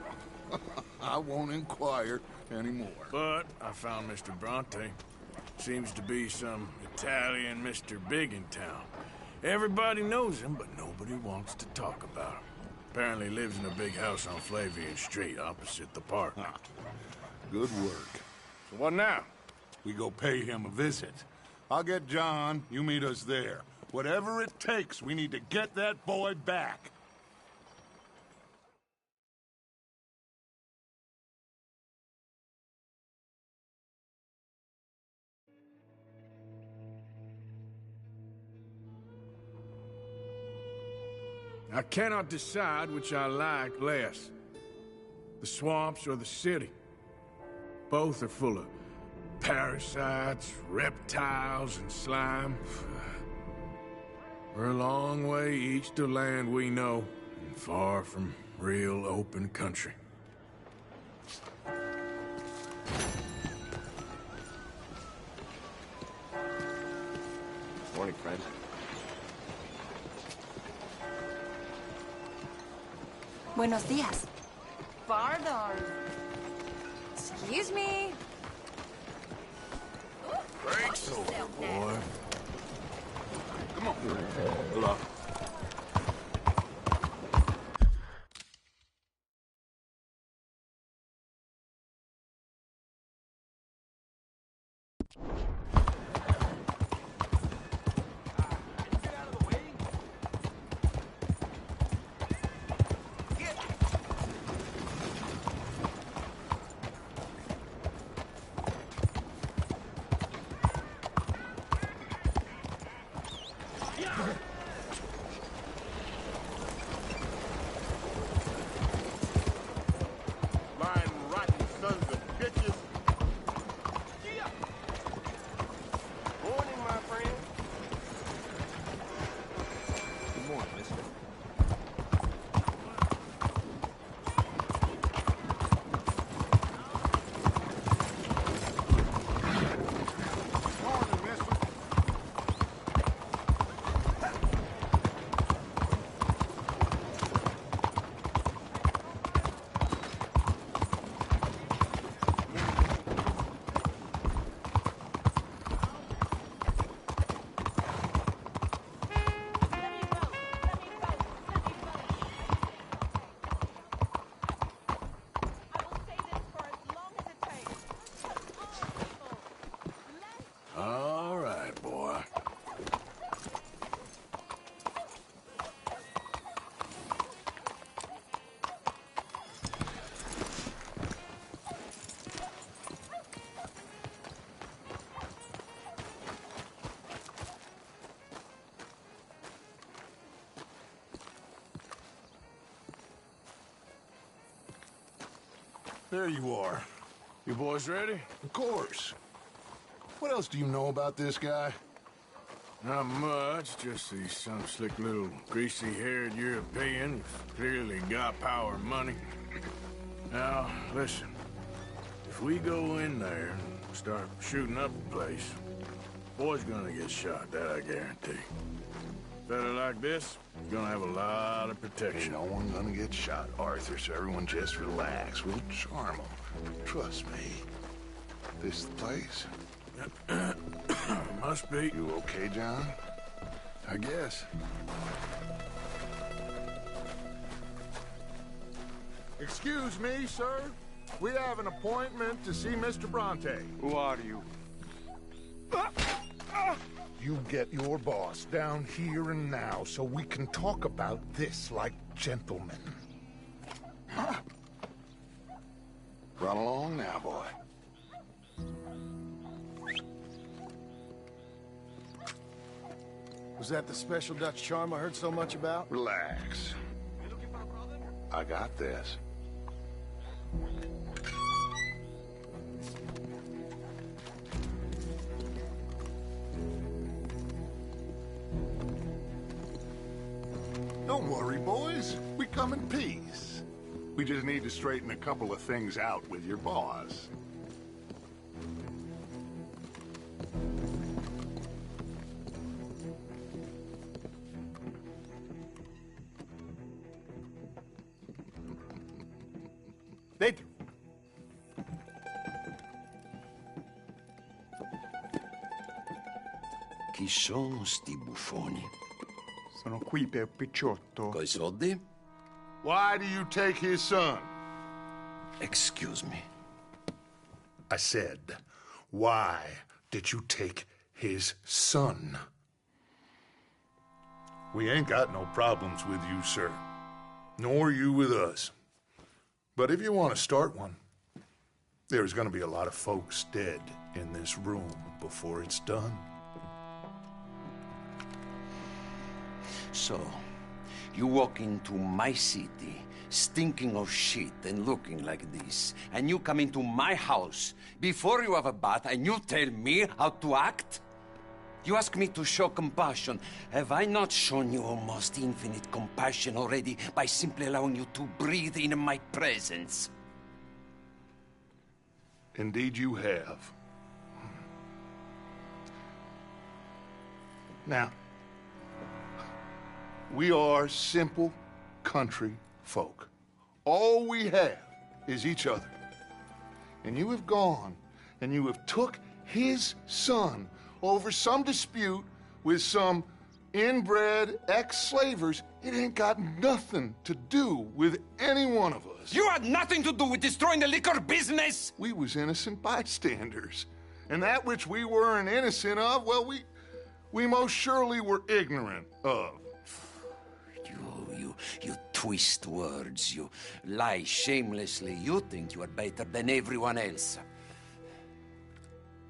I won't inquire anymore. But I found Mr. Bronte. Seems to be some Italian Mr. Big in town. Everybody knows him, but nobody wants to talk about him. Apparently lives in a big house on Flavian Street, opposite the park. Good work. So what now? We go pay him a visit. I'll get John, you meet us there. Whatever it takes, we need to get that boy back. I cannot decide which I like less. The swamps or the city. Both are full of parasites, reptiles, and slime. We're a long way east of land we know, and far from real open country. Morning, friend. Buenos días. Pardon. Excuse me. Breaks over, boy. Come on. Hello. Lying rotten sons of bitches. Morning, my friend. Good morning, mister. Morning, mister. All right, boy. There you are. You boys ready? Of course. What else do you know about this guy? Not much, just he's some slick little greasy-haired European who's clearly got power and money. Now, listen. If we go in there and start shooting up the place, boy's gonna get shot, that I guarantee. Fella like this is gonna have a lot of protection. Ain't no one gonna get shot, Arthur, so everyone just relax. We'll charm them. Trust me. This the place? Must be. You okay, John? I guess. Excuse me, sir. We have an appointment to see Mr. Bronte. Who are you? You get your boss down here and now so we can talk about this like gentlemen. Run along now, boy. Was that the special Dutch charm I heard so much about? Relax. I got this. Don't worry, boys. We come in peace. We just need to straighten a couple of things out with your boss. Chi sono sti buffoni? Sono qui per Picciotto. Coi soldi? Why do you take his son? Excuse me. I said, why did you take his son? We ain't got no problems with you, sir. Nor you with us. But if you want to start one, there's gonna be a lot of folks dead in this room before it's done. So, you walk into my city, stinking of shit and looking like this, and you come into my house before you have a bath and you tell me how to act? You ask me to show compassion. Have I not shown you almost infinite compassion already by simply allowing you to breathe in my presence? Indeed you have. Now, we are simple country folk. All we have is each other. And you have gone and you have took his son over some dispute with some inbred ex-slavers. It ain't got nothing to do with any one of us. You had nothing to do with destroying the liquor business! We was innocent bystanders. And that which we weren't innocent of, well, we most surely were ignorant of. You twist words, you lie shamelessly. You think you are better than everyone else.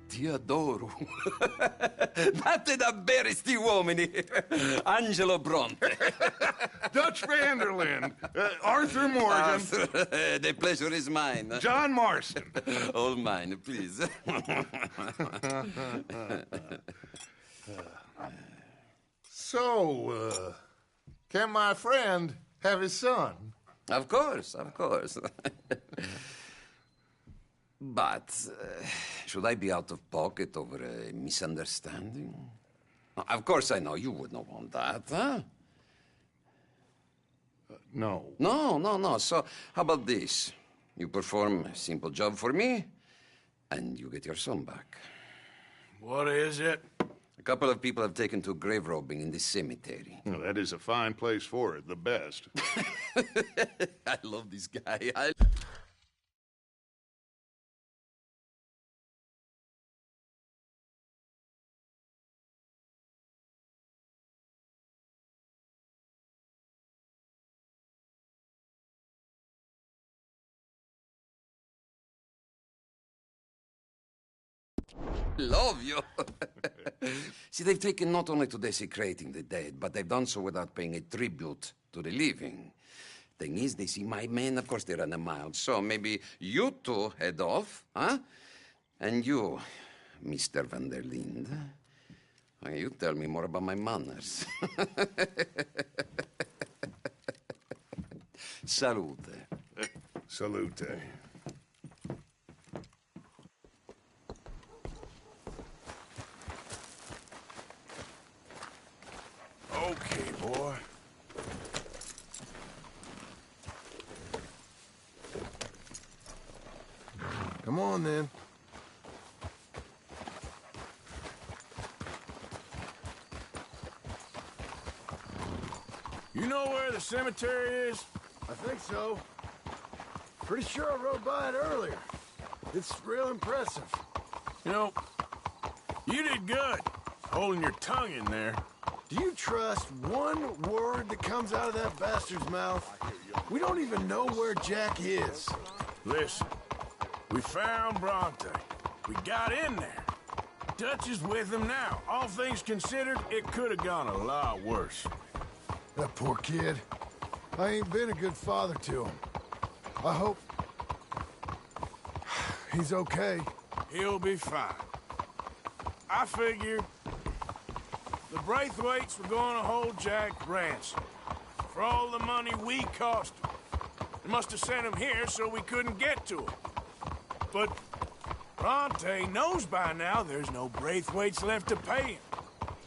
Ti adoro. Vatte davvero sti uomini. Angelo Bronte. Dutch Vanderlyn. Arthur Morgan. Arthur, the pleasure is mine. John Marston. All mine, please. So, can my friend have his son? Of course, of course. But, should I be out of pocket over a misunderstanding? Of course I know you would not want that, huh? No. No. So, how about this? You perform a simple job for me, and you get your son back. What is it? A couple of people have taken to grave robbing in this cemetery. Well, that is a fine place for it, the best. I love this guy. Love you. See, they've taken not only to desecrating the dead, but they've done so without paying a tribute to the living. Thing is, they see my men, of course they run a mile. So maybe you two head off, huh? And you, Mr. Van der Linde, you tell me more about my manners. Salute. Salute. Okay, boy. Come on, then. You know where the cemetery is? I think so. Pretty sure I rode by it earlier. It's real impressive. You know, you did good, holding your tongue in there. Do you trust one word that comes out of that bastard's mouth? We don't even know where Jack is. Listen, we found Bronte. We got in there. Dutch is with him now. All things considered, it could have gone a lot worse. That poor kid. I ain't been a good father to him. I hope he's okay. He'll be fine. I figured the Braithwaites were going to hold Jack ransom for all the money we cost him. They must have sent him here so we couldn't get to him. But Bronte knows by now there's no Braithwaites left to pay him.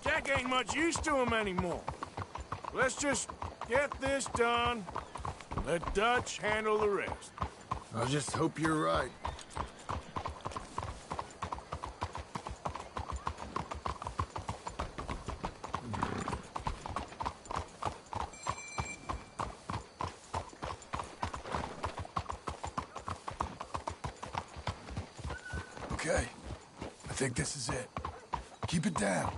Jack ain't much use to him anymore. Let's just get this done. Let Dutch handle the rest. I just hope you're right. Okay. I think this is it. Keep it down.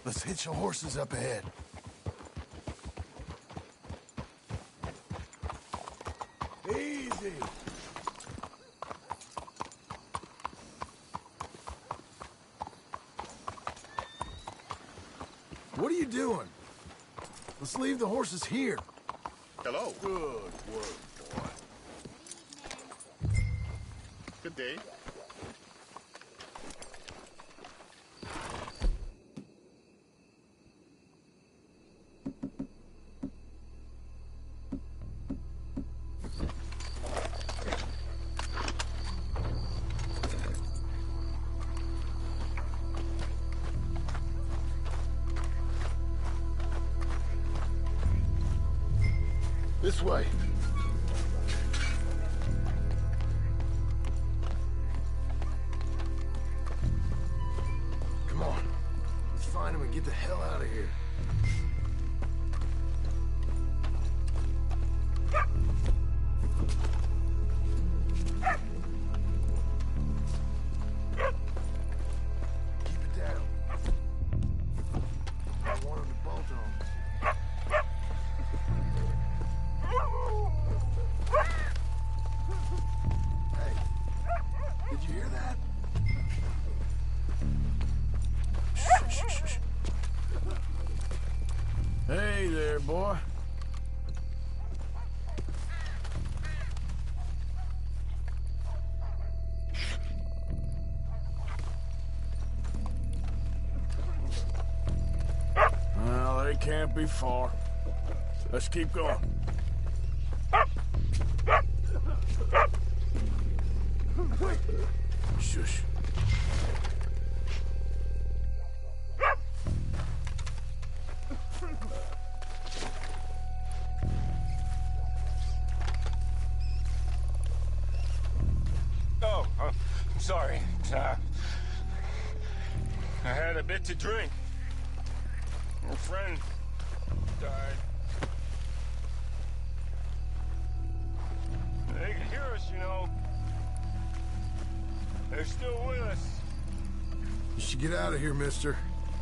Let's hitch the horses up ahead. Easy. What are you doing? Let's leave the horses here. Hello. Good work, boy. Good day. This way. Come on. Let's find him and get the hell out of here. Keep it down. I want him to bolt on. Did you hear that? Shh. Hey there, boy. Well, they can't be far. Let's keep going. Shush. Oh, I'm sorry. I had a bit to drink. A friend died. They can hear us, you know. They're still with us. You should get out of here, mister.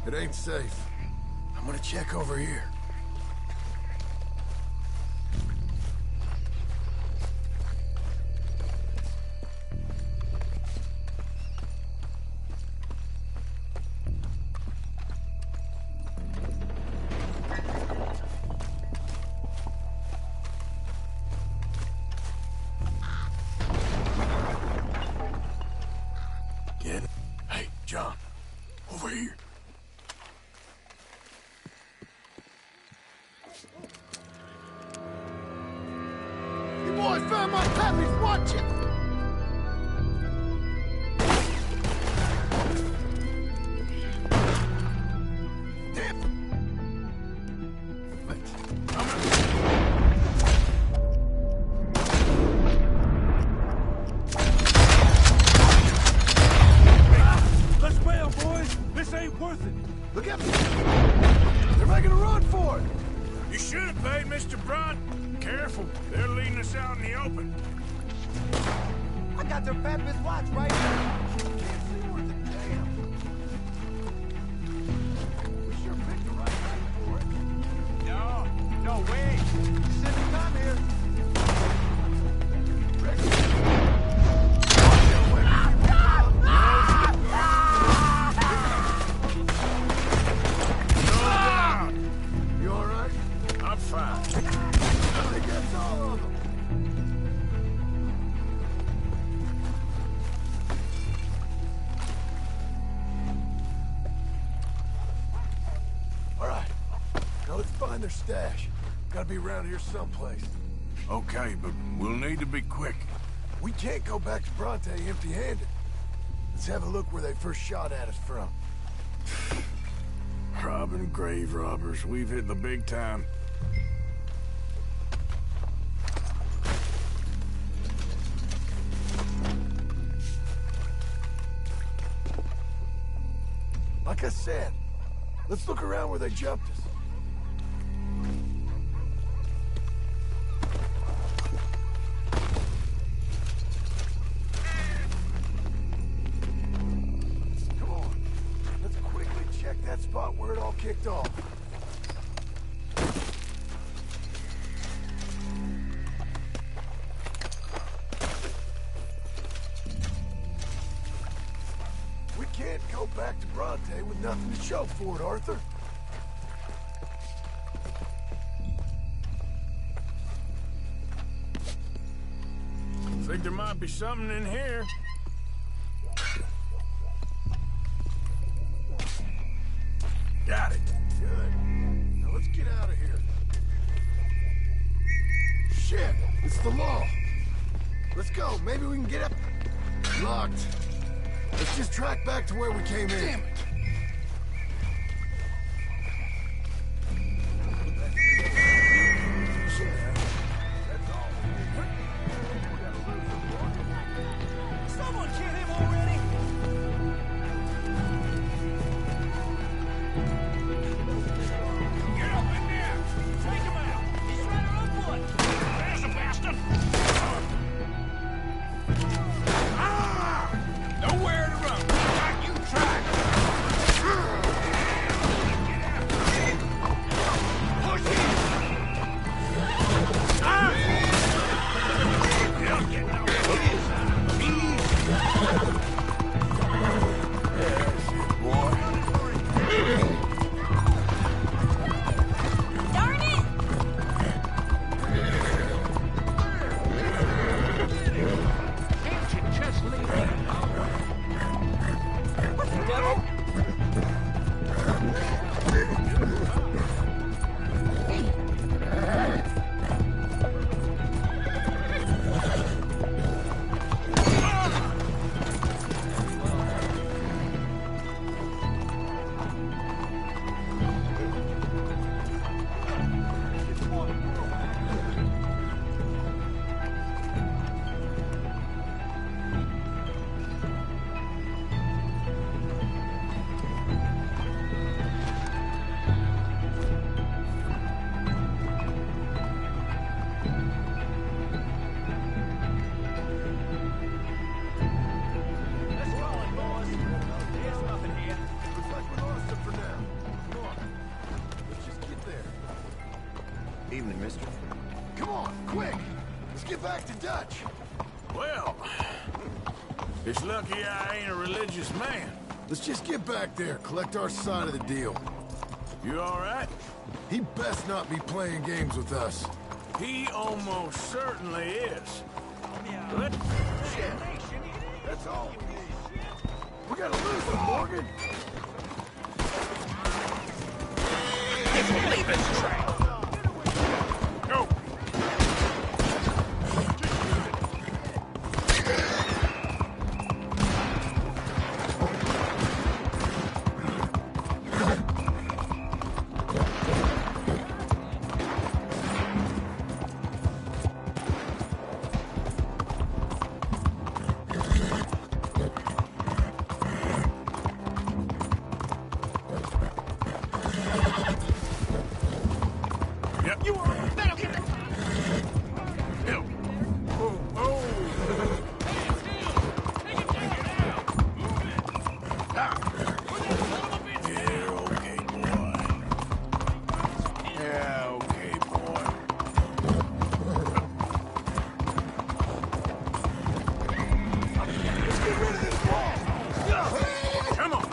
It ain't safe. I'm gonna check over here. Get it? Hey, John. Over here. You boys found my puppies. Watch it. Let's bail, boys. This ain't worth it. Look at me. They're making a run for it. You should have paid Mr. Brunt. Careful, they're leading us out in the open. I got their Papa's watch right here. Can't see worth a damn. We sure picked the right night for it. No, wait. You shouldn't come here. You all right? I'm fine. I think that's all of them. All right. Now let's find their stash. Gotta be around here someplace. Okay, but we'll need to be quick. We can't go back to Bronte empty-handed. Let's have a look where they first shot at us from. Robbing grave robbers. We've hit the big time. Like I said, let's look around where they jumped us. that spot where it all kicked off. We can't go back to Bronte with nothing to show for it, Arthur. Think there might be something in here. Got it. Good. Now let's get out of here. Shit! It's the law. Let's go. Maybe we can get up. Locked. Let's just track back to where we came in. Damn it. Someone kill him already! Get up in there! Take him out! He's trying to run for it! There's a bastard! Nowhere to run. Like you tried. Push him! You'll get no kiss out of me! Darn it! Can't you just leave me alone? What the devil? Let's roll it, boys. There's nothing here. Looks like we lost him for now. Come on. Let's just get there. Evening, mister. Come on, quick! Let's get back to Dutch. Well, it's lucky I ain't a religious man. Let's just get back there, collect our side of the deal. You all right? He best not be playing games with us. He almost certainly is. Let Shit. That's all we need. We gotta lose him, Morgan. Leave his trail! go. Yep. You were that'll get Help. Oh, oh. Yeah, okay, boy. Yeah, okay, boy. Let's get rid of this wall. Come on.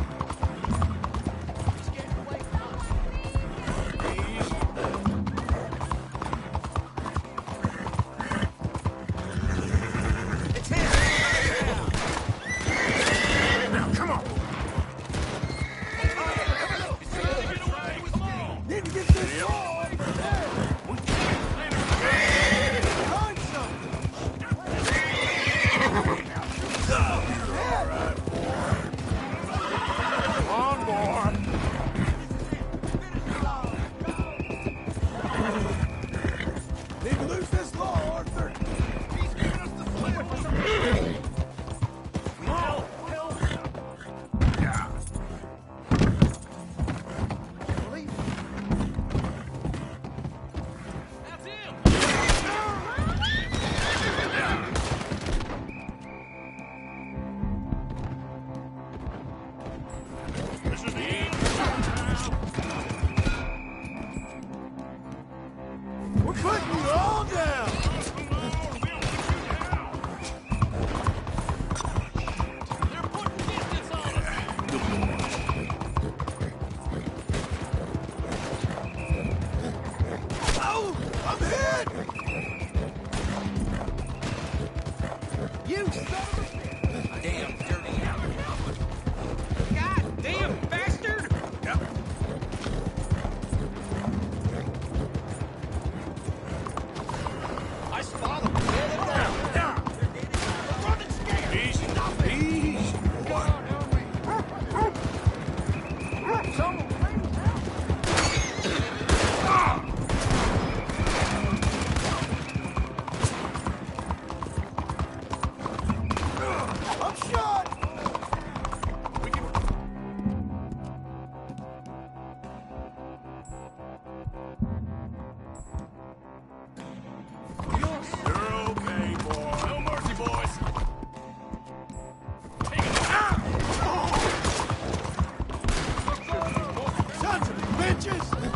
bitches!